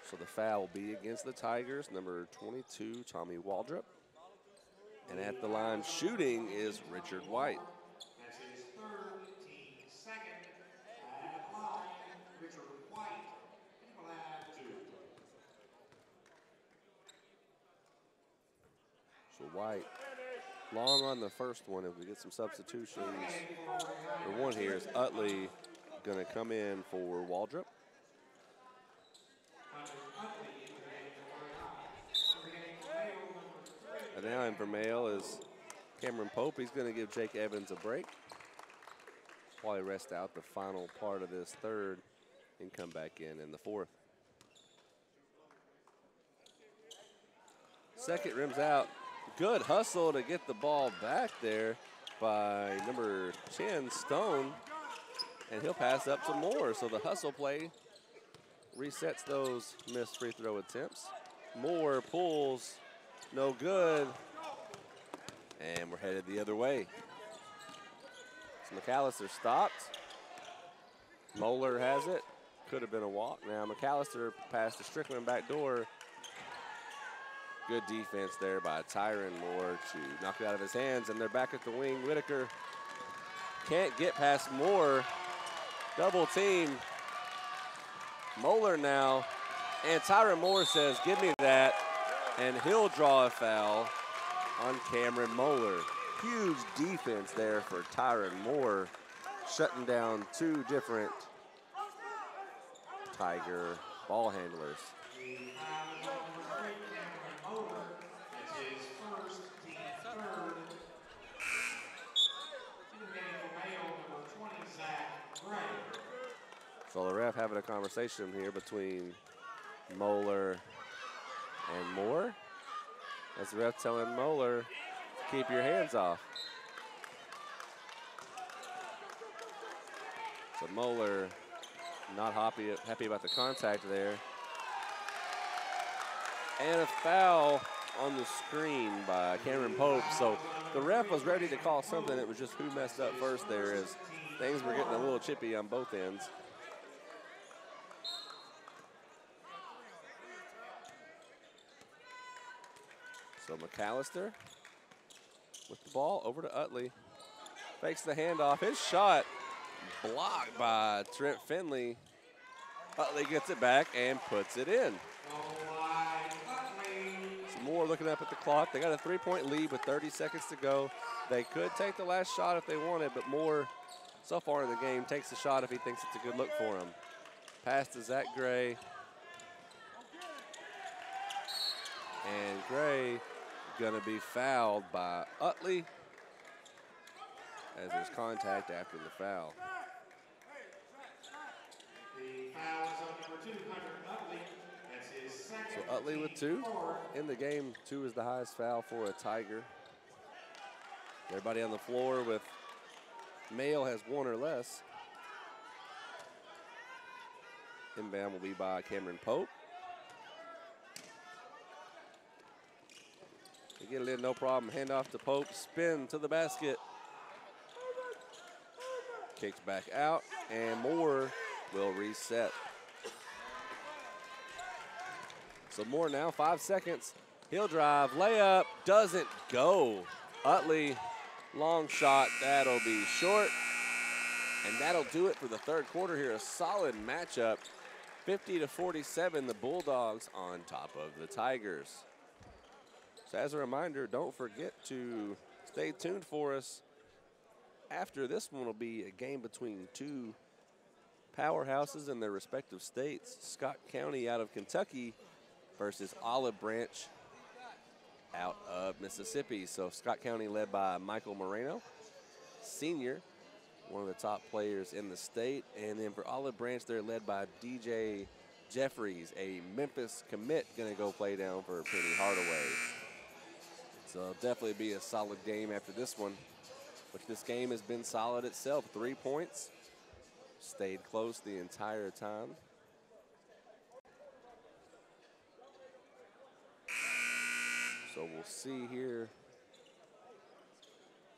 So the foul will be against the Tigers, number 22, Tommy Waldrop. And at the line shooting is Richard White. That's his third, team second. At the line, Richard White. He will have 2. So White, long on the first one. If we get some substitutions, the one here is Utley going to come in for Waldrop. And now in for Mayo is Cameron Pope. He's going to give Jake Evans a break. Probably rest out the final part of this third and come back in the fourth. Second rims out. Good hustle to get the ball back there by number 10, Stone. And he'll pass up some more. So the hustle play resets those missed free throw attempts. Moore pulls, no good. And we're headed the other way. So McAllister stopped. Moeller has it. Could have been a walk. Now McAllister passed to Strickland back door. Good defense there by Tyron Moore to knock it out of his hands, and they're back at the wing. Whitaker can't get past Moore. Double team. Moeller now, and Tyron Moore says, give me that, and he'll draw a foul on Cameron Moeller. Huge defense there for Tyron Moore, shutting down two different Tiger ball handlers. So the ref having a conversation here between Moeller and Moore. As the ref telling Moeller, keep your hands off. So Moeller not happy about the contact there. And a foul on the screen by Cameron Pope. So the ref was ready to call something. It was just who messed up first there, as things were getting a little chippy on both ends. So McAllister with the ball over to Utley. Fakes the handoff. His shot blocked by Trent Finley. Utley gets it back and puts it in. Some more looking up at the clock. They got a 3-point lead with 30 seconds to go. They could take the last shot if they wanted, but Moore, so far in the game, takes the shot if he thinks it's a good look for him. Pass to Zach Gray. And Gray gonna be fouled by Utley as there's contact after the foul. So Utley with 2. In the game, 2 is the highest foul for a Tiger. Everybody on the floor with Mayo has 1 or less. Inbound will be by Cameron Pope. They get it in, no problem. Hand off to Pope. Spin to the basket. Kicks back out, and Moore will reset. So Moore now, 5 seconds. He'll drive, layup, doesn't go. Utley, long shot, that'll be short. And that'll do it for the third quarter here. A solid matchup. 50-47, the Bulldogs on top of the Tigers. So as a reminder, don't forget to stay tuned for us. After this one will be a game between two powerhouses in their respective states. Scott County out of Kentucky versus Olive Branch out of Mississippi. So Scott County led by Michael Moreno, senior, one of the top players in the state. And then for Olive Branch, they're led by DJ Jeffries, a Memphis commit, gonna go play down for Penny Hardaway. So it'll definitely be a solid game after this one, which this game has been solid itself. 3 points, stayed close the entire time. So we'll see here,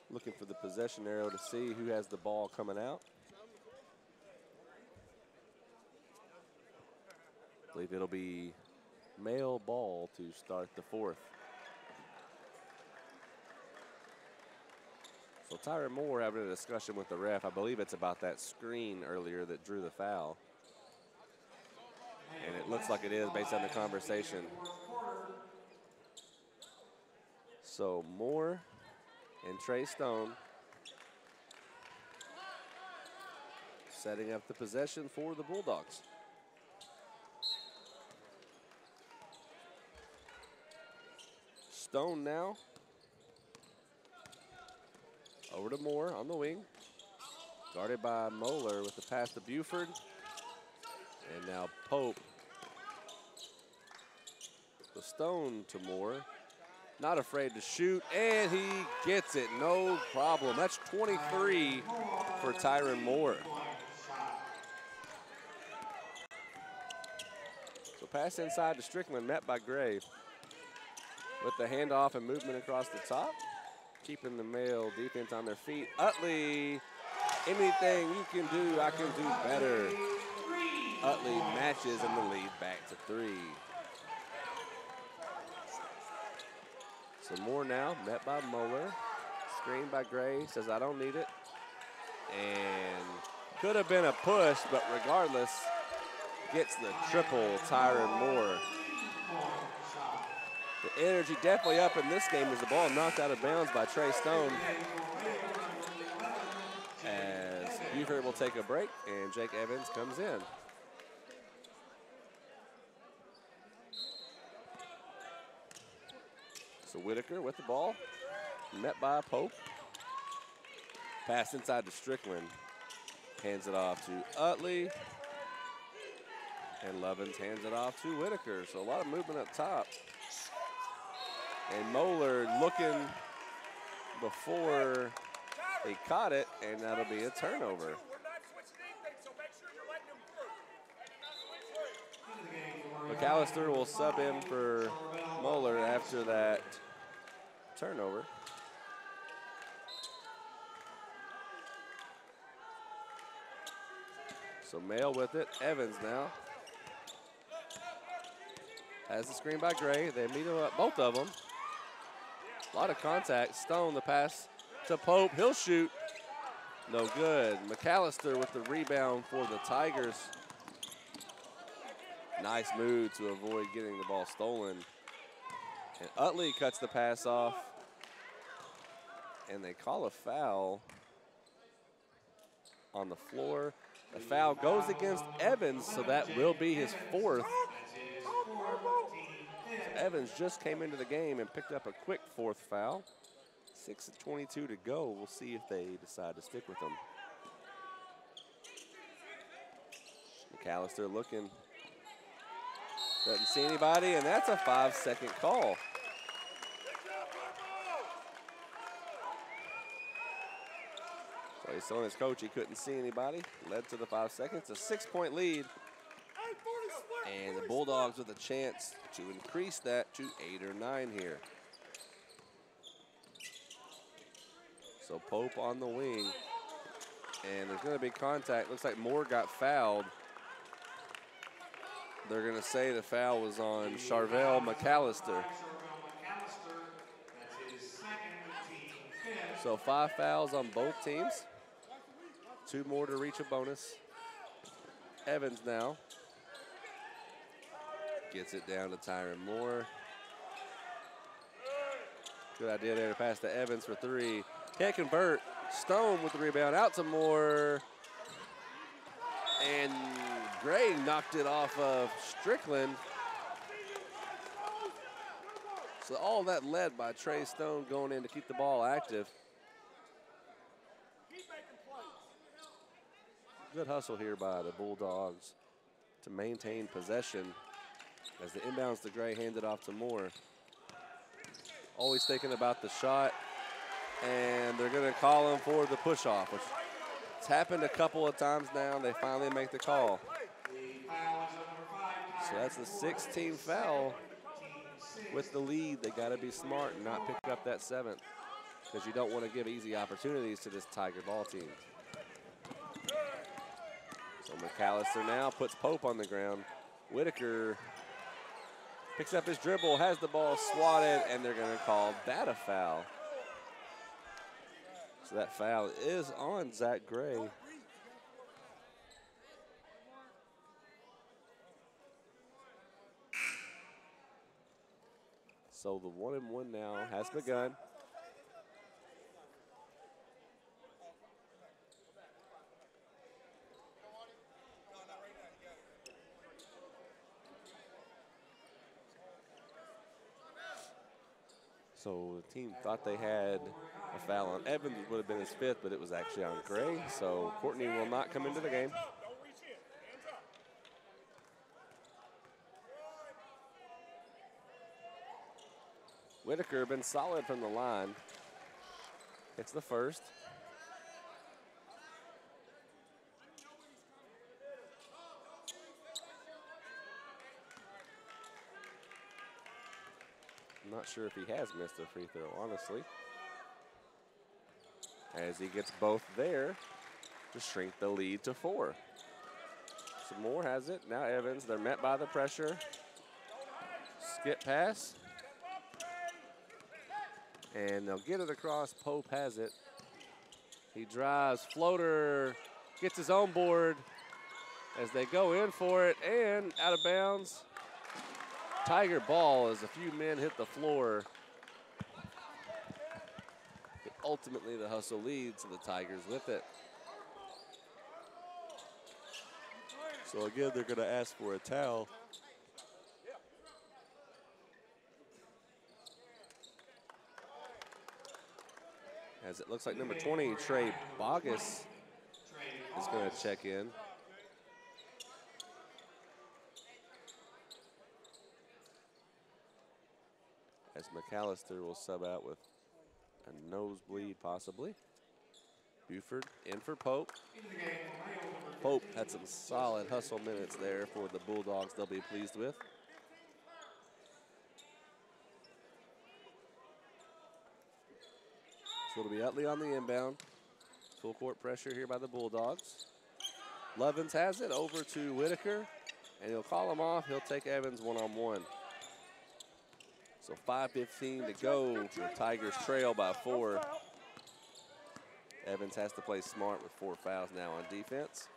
looking for the possession arrow to see who has the ball coming out. I believe it'll be male ball to start the fourth. So Tyron Moore having a discussion with the ref. I believe it's about that screen earlier that drew the foul. And it looks like it is based on the conversation. So Moore and Trey Stone setting up the possession for the Bulldogs. Stone now. Over to Moore on the wing. Guarded by Moeller with the pass to Buford. And now Pope. The Stone to Moore. Not afraid to shoot, and he gets it, no problem. That's 23 for Tyron Moore. So pass inside to Strickland, met by Gray. With the handoff and movement across the top. Keeping the male defense on their feet. Utley, anything you can do, I can do better. Utley matches in the lead back to 3. So Moore now, met by Moeller. Screen by Gray, says I don't need it. And could have been a push, but regardless, gets the triple, Tyron Moore. The energy definitely up in this game as the ball knocked out of bounds by Trey Stone. As Buford will take a break and Jake Evans comes in. So Whitaker with the ball, met by Pope. Pass inside to Strickland. Hands it off to Utley. And Lovins hands it off to Whitaker. So a lot of movement up top. And Moeller looking before he caught it, and that'll be a turnover. McAllister will sub in for Moeller after that turnover. So Mail with it, Evans now. Has the screen by Gray, they meet him up, both of them. A lot of contact, Stone the pass to Pope, he'll shoot. No good, McAllister with the rebound for the Tigers. Nice move to avoid getting the ball stolen. And Utley cuts the pass off. And they call a foul on the floor. The foul goes against Evans, so that will be his 4th. So Evans just came into the game and picked up a quick 4th foul. 6:22 to go. We'll see if they decide to stick with him. McAllister looking. Doesn't see anybody, and that's a 5-second call. So he's telling his coach he couldn't see anybody. Led to the 5 seconds, a 6-point lead. And the Bulldogs with a chance to increase that to 8 or 9 here. So Pope on the wing. And there's going to be contact. Looks like Moore got fouled. They're going to say the foul was on Charvel McAllister. So 5 fouls on both teams. 2 more to reach a bonus. Evans now. Gets it down to Tyron Moore. Good idea there to pass to Evans for 3. Can't convert. Stone with the rebound out to Moore. And Gray knocked it off of Strickland. So all that led by Trey Stone going in to keep the ball active. Good hustle here by the Bulldogs to maintain possession as the inbounds to Gray handed off to Moore. Always thinking about the shot, and they're going to call him for the push-off, which it's happened a couple of times now. They finally make the call. So that's the 16th foul. With the lead, they got to be smart and not pick up that 7th, because you don't want to give easy opportunities to this Tiger ball team. So McAllister now puts Pope on the ground. Whitaker picks up his dribble, has the ball swatted, and they're going to call that a foul. So that foul is on Zach Gray. So the 1-and-1 now has begun. So the team thought they had a foul on Evans, would have been his 5th, but it was actually on Gray. So Courtney will not come into the game. Whitaker been solid from the line. It's the first. I'm not sure if he has missed a free throw, honestly. As he gets both there to shrink the lead to 4. Some more has it. Now Evans, they're met by the pressure. Skip pass. And they'll get it across. Pope has it. He drives, floater, gets his own board as they go in for it and out of bounds. Tiger ball as a few men hit the floor. But ultimately the hustle leads and the Tigers with it. So again, they're going to ask for a towel. As it looks like number 20, Trey Bogus, is going to check in. As McAllister will sub out with a nosebleed, possibly. Buford in for Pope. Pope had some solid hustle minutes there for the Bulldogs they'll be pleased with. So it'll be Utley on the inbound. Full court pressure here by the Bulldogs. Lovins has it over to Whitaker, and he'll call him off. He'll take Evans one-on-one. So 5:15 to go. The Tigers trail by 4. Evans has to play smart with 4 fouls now on defense.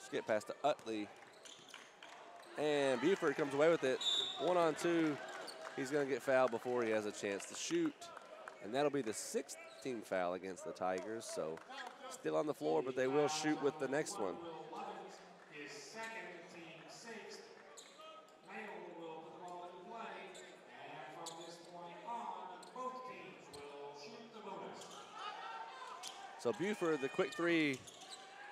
Skip pass to Utley. And Buford comes away with it. 1-on-2. He's going to get fouled before he has a chance to shoot. And that'll be the 6th team foul against the Tigers. So still on the floor, but they will shoot with the next one. So Buford, the quick 3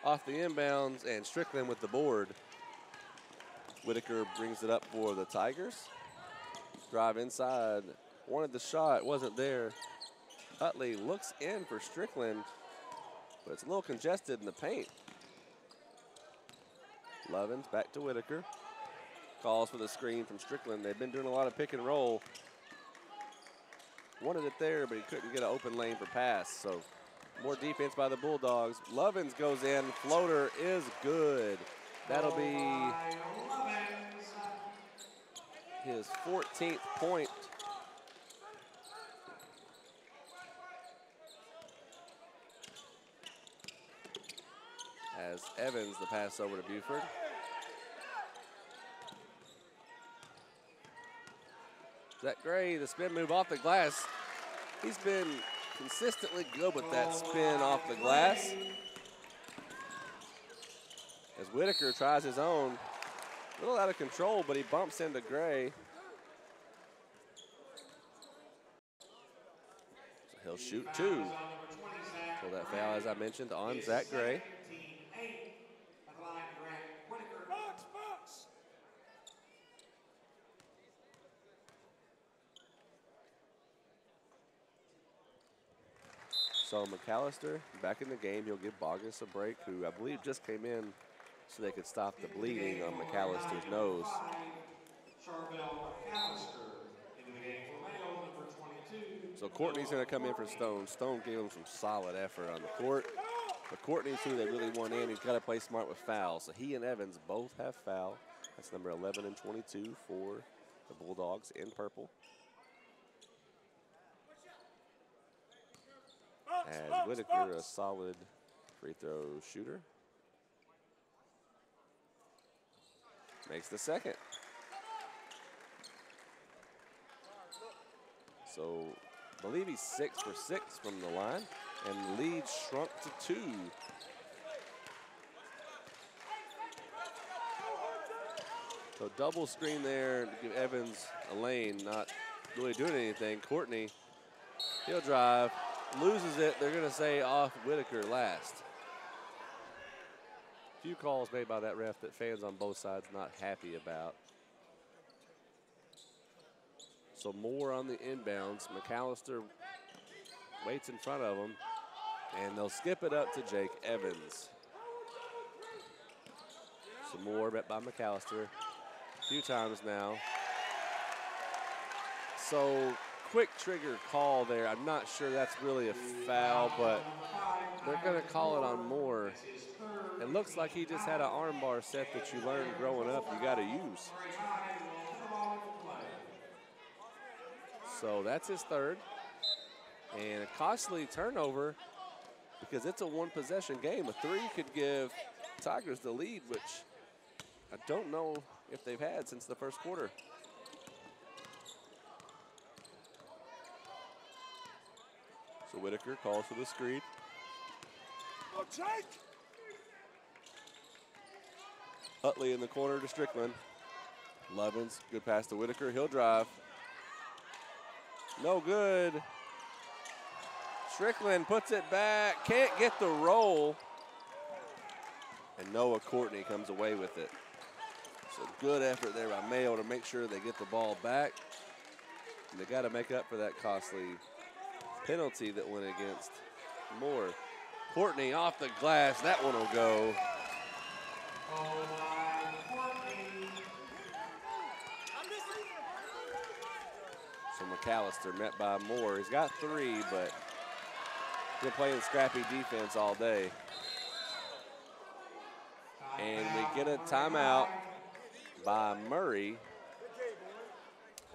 off the inbounds, and Strickland with the board. Whitaker brings it up for the Tigers. Drive inside, wanted the shot, wasn't there. Utley looks in for Strickland, but it's a little congested in the paint. Lovins back to Whitaker. Calls for the screen from Strickland. They've been doing a lot of pick and roll. Wanted it there, but he couldn't get an open lane for pass, so more defense by the Bulldogs. Lovins goes in, floater is good. That'll be his 14th point. As Evans, the pass over to Buford. Zach Gray, the spin move off the glass. He's been consistently good with that spin off the glass. As Whitaker tries his own. A little out of control, but he bumps into Gray. So he'll shoot 2. So that foul, as I mentioned, on Zach Gray. So McAllister back in the game. He'll give Bogus a break, who I believe just came in so they could stop the bleeding on McAllister's nose. So Courtney's going to come in for Stone. Stone gave him some solid effort on the court. But Courtney's who they really want in. He's got to play smart with fouls. So he and Evans both have foul. That's number 11 and 22 for the Bulldogs in purple. As Whitaker, a solid free throw shooter. Makes the second. So I believe he's 6 for 6 from the line, and the lead shrunk to 2. So double screen there to give Evans a lane, not really doing anything. Courtney, he'll drive, loses it. They're going to say off Whitaker last. Few calls made by that ref that fans on both sides not happy about. So Moore on the inbounds. McAllister waits in front of him, and they'll skip it up to Jake Evans. So Moore met by McAllister a few times now. So quick trigger call there. I'm not sure that's really a foul, but they're going to call it on Moore. It looks like he just had an arm bar set that you learned growing up you got to use. So that's his third. And a costly turnover because it's a one-possession game. A three could give Tigers the lead, which I don't know if they've had since the first quarter. So Whitaker calls for the screen. Utley in the corner to Strickland. Lovins, good pass to Whitaker. He'll drive. No good. Strickland puts it back. Can't get the roll. And Noah Courtney comes away with it. So good effort there by Mayo to make sure they get the ball back. And they got to make up for that costly penalty that went against Moore. Courtney off the glass. That one will go. So McAllister met by Moore. He's got three, but been playing scrappy defense all day. And we get a timeout by Murray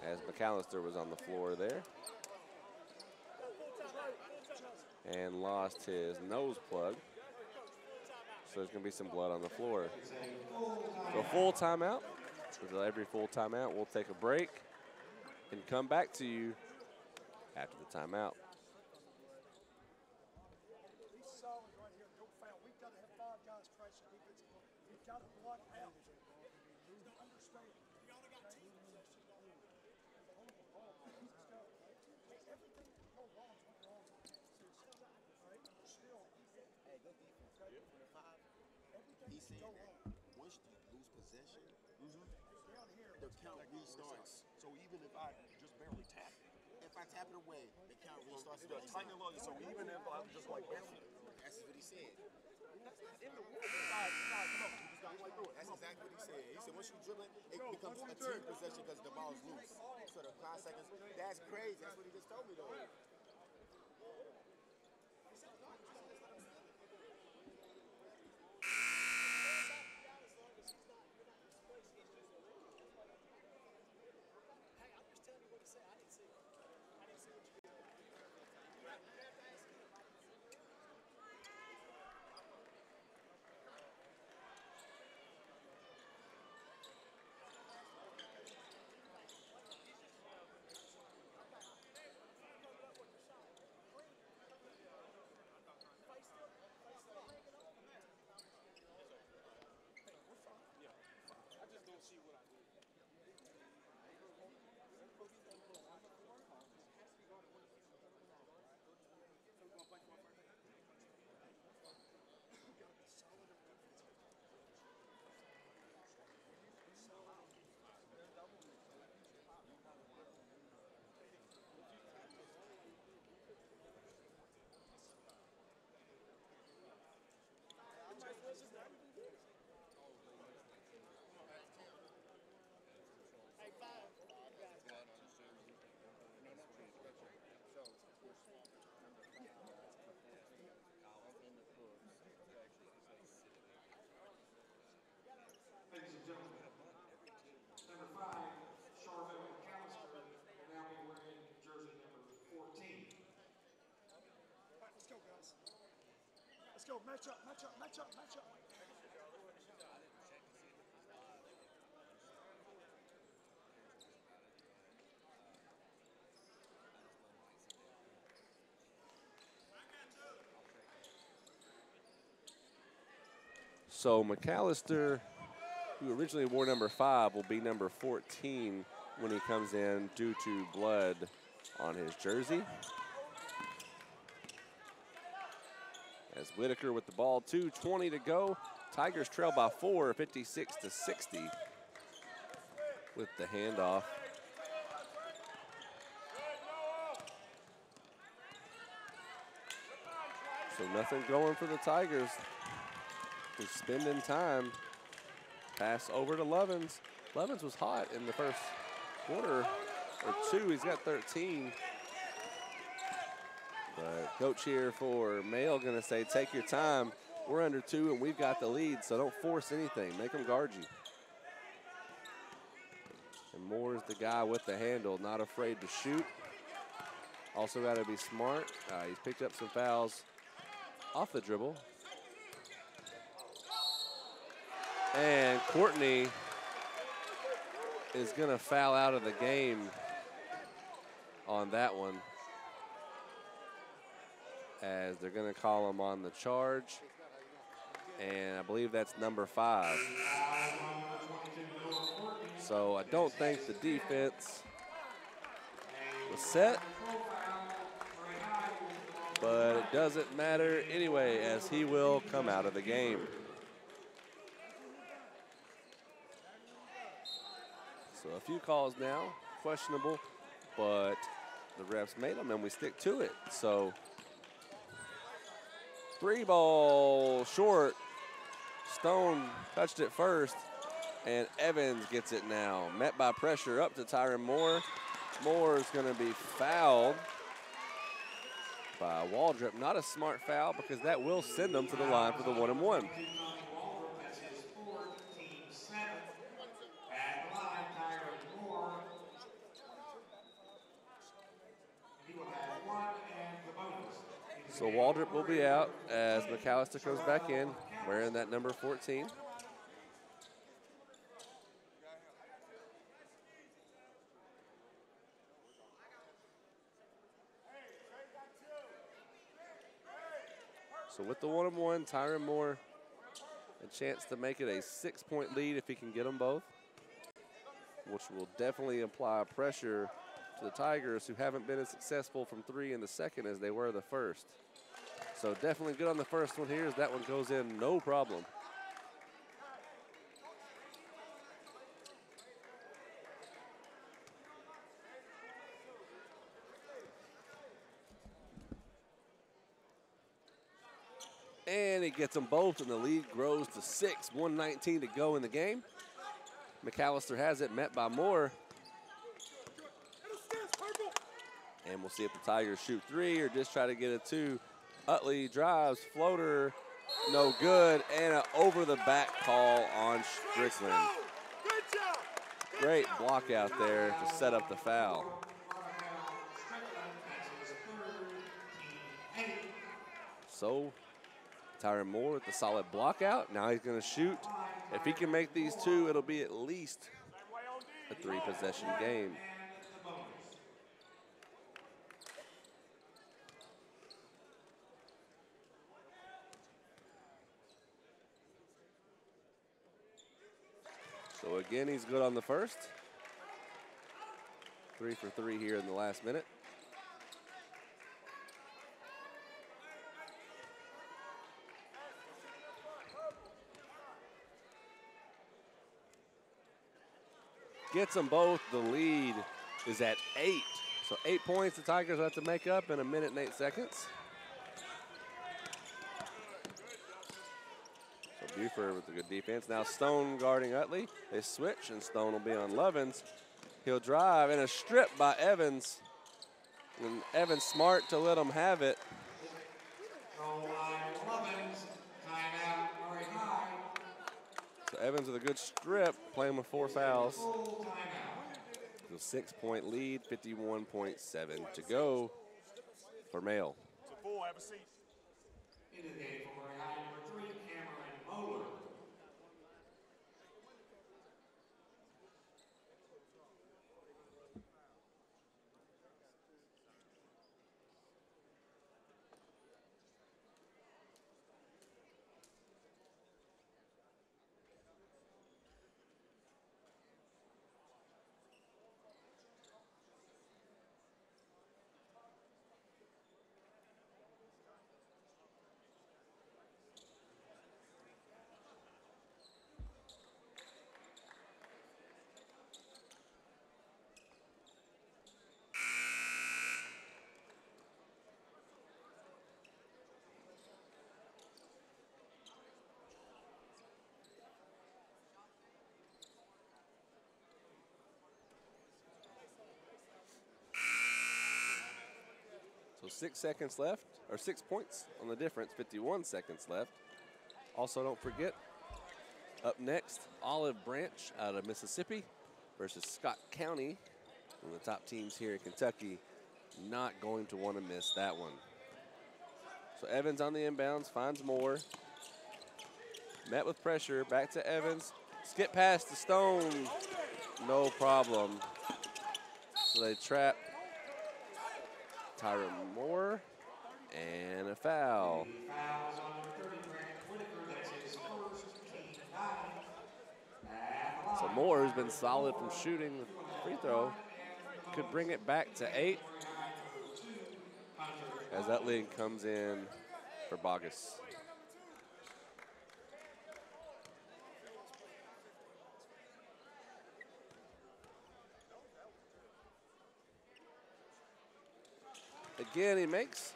as McAllister was on the floor there and lost his nose plug. So there's going to be some blood on the floor. So full timeout. With every full timeout, we'll take a break and come back to you after the timeout. He's saying that once you lose possession, the count restarts. So even if I just barely tap it, if I tap it away, the count restarts. The tiny little, so even if I'm just like barely, that's what he said. That's not in the rule. That's exactly what he said. He said once you dribble it, it becomes a team possession because the ball's loose. So the 5 seconds, that's crazy. That's what he just told me though. Ladies and gentlemen, number 5, Charville McAllister, will now be wearing jersey number 14. All right, let's go, guys. Let's go. Match up, match up, match up, match up. So McAllister who originally wore number 5, will be number 14 when he comes in due to blood on his jersey. As Whitaker with the ball, 2:20 to go. Tigers trail by 4, 56-60 with the handoff. So nothing going for the Tigers. They're spending time. Pass over to Lovins. Lovins was hot in the first quarter or 2. He's got 13. But coach here for Mail gonna say, take your time. We're under 2 and we've got the lead, so don't force anything. Make them guard you. And Moore is the guy with the handle, not afraid to shoot. Also got to be smart. He's picked up some fouls off the dribble. And Courtney is gonna foul out of the game on that one, as they're gonna call him on the charge. And I believe that's number 5. So I don't think the defense was set, but it doesn't matter anyway, as he will come out of the game. So a few calls now, questionable, but the refs made them and we stick to it. So 3 ball short. Stone touched it first, and Evans gets it now. Met by pressure up to Tyron Moore. Moore is going to be fouled by Waldrop. Not a smart foul, because that will send them to the line for the 1-and-1. So Waldrop will be out as McAllister comes back in, wearing that number 14. So with the 1-and-1, Tyron Moore, a chance to make it a 6-point lead if he can get them both, which will definitely apply pressure to the Tigers, who haven't been as successful from 3 in the second as they were the first. So definitely good on the first one here, as that one goes in no problem. And he gets them both, and the lead grows to 6, 1:19 to go in the game. McAllister has it, met by Moore. And we'll see if the Tigers shoot 3 or just try to get a 2. Utley drives, floater, no good, and an over-the-back call on Strickland. Great block out there to set up the foul. So Tyron Moore with the solid block out. Now he's going to shoot. If he can make these 2, it'll be at least a 3-possession game. So again, he's good on the first. 3 for 3 here in the last minute. Gets them both. The lead is at 8. So 8 points the Tigers have to make up in 1 minute and 8 seconds. So Buford with a good defense. Now Stone guarding Utley. They switch, and Stone will be on Lovins. He'll drive, and a strip by Evans. And Evans smart to let him have it. So Evans with a good strip, playing with 4 fouls. So 6-point lead, 51.7 to go for Mail. Have a seat. In the game for Murray High, number 3, Cameron Moeller. So 6 seconds left, or 6 points on the difference, 51 seconds left. Also, don't forget, up next, Olive Branch out of Mississippi versus Scott County, one of the top teams here in Kentucky. Not going to want to miss that one. So Evans on the inbounds, finds Moore. Met with pressure, back to Evans. Skip pass to Stone, no problem. So they trap Tyron Moore, and a foul. So Moore, who's been solid from shooting the free throw, could bring it back to 8 as that lead comes in for Bogus. Again, he makes.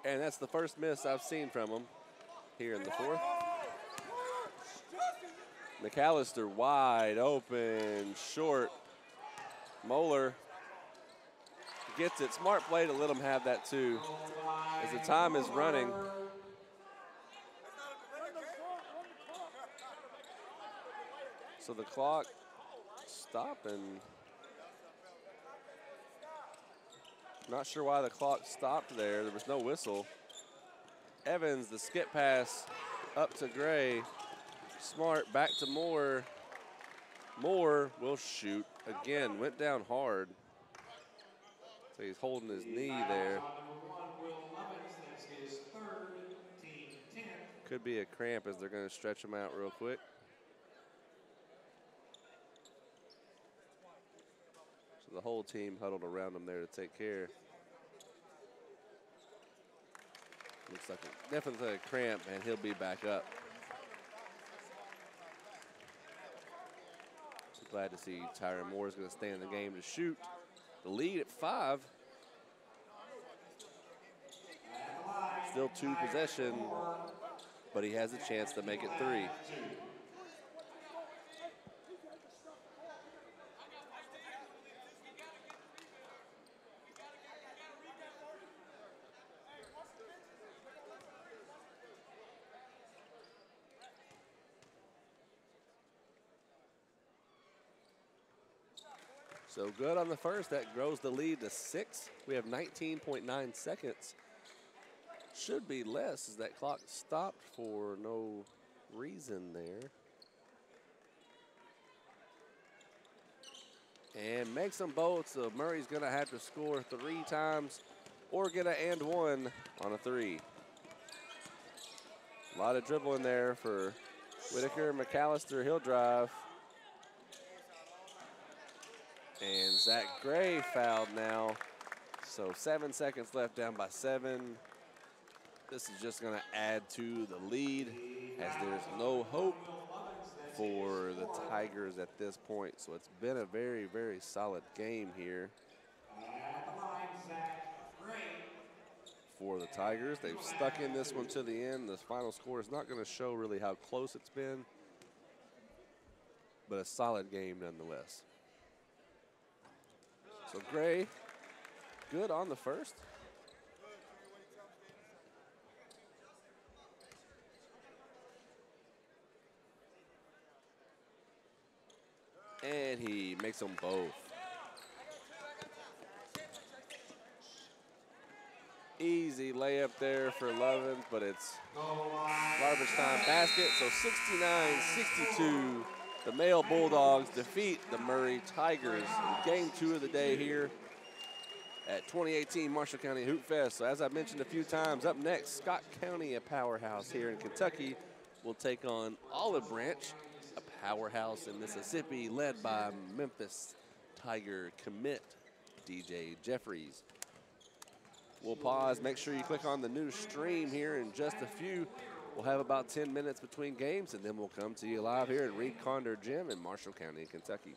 And that's the first miss I've seen from him here in the fourth. McAllister wide open, short. Moeller gets it. Smart play to let him have that too, as the time is running. So the clock stopping. Not sure why the clock stopped there. There was no whistle. Evans, the skip pass up to Gray. Smart back to Moore. Moore will shoot again. Went down hard. So he's holding his knee there. Could be a cramp as they're going to stretch him out real quick. So the whole team huddled around him there to take care. Looks like definitely a cramp, and he'll be back up. So glad to see Tyron Moore is going to stay in the game to shoot. The lead at 5. Still 2 possession, but he has a chance to make it 3. So good on the first. That grows the lead to 6. We have 19.9 seconds. Should be less as that clock stopped for no reason there. And makes them both, so Murray's going to have to score 3 times or get an and 1 on a 3. A lot of dribbling there for Whitaker. McAllister, he'll drive. And Zach Gray fouled now. So 7 seconds left, down by 7. This is just going to add to the lead as there's no hope for the Tigers at this point. So it's been a very, very solid game here for the Tigers. They've stuck in this one to the end. The final score is not going to show really how close it's been, but a solid game nonetheless. So Gray, good on the first. And he makes them both. Easy layup there for Lovin, but it's garbage time basket. So 69-62. The male Bulldogs defeat the Murray Tigers in game 2 of the day here at 2018 Marshall County Hoopfest. So as I mentioned a few times, up next, Scott County, a powerhouse here in Kentucky, will take on Olive Branch, a powerhouse in Mississippi, led by Memphis Tiger commit DJ Jeffries. We'll pause. Make sure you click on the new stream here in just a few. We'll have about 10 minutes between games, and then we'll come to you live here at Reed Condor Gym in Marshall County, Kentucky.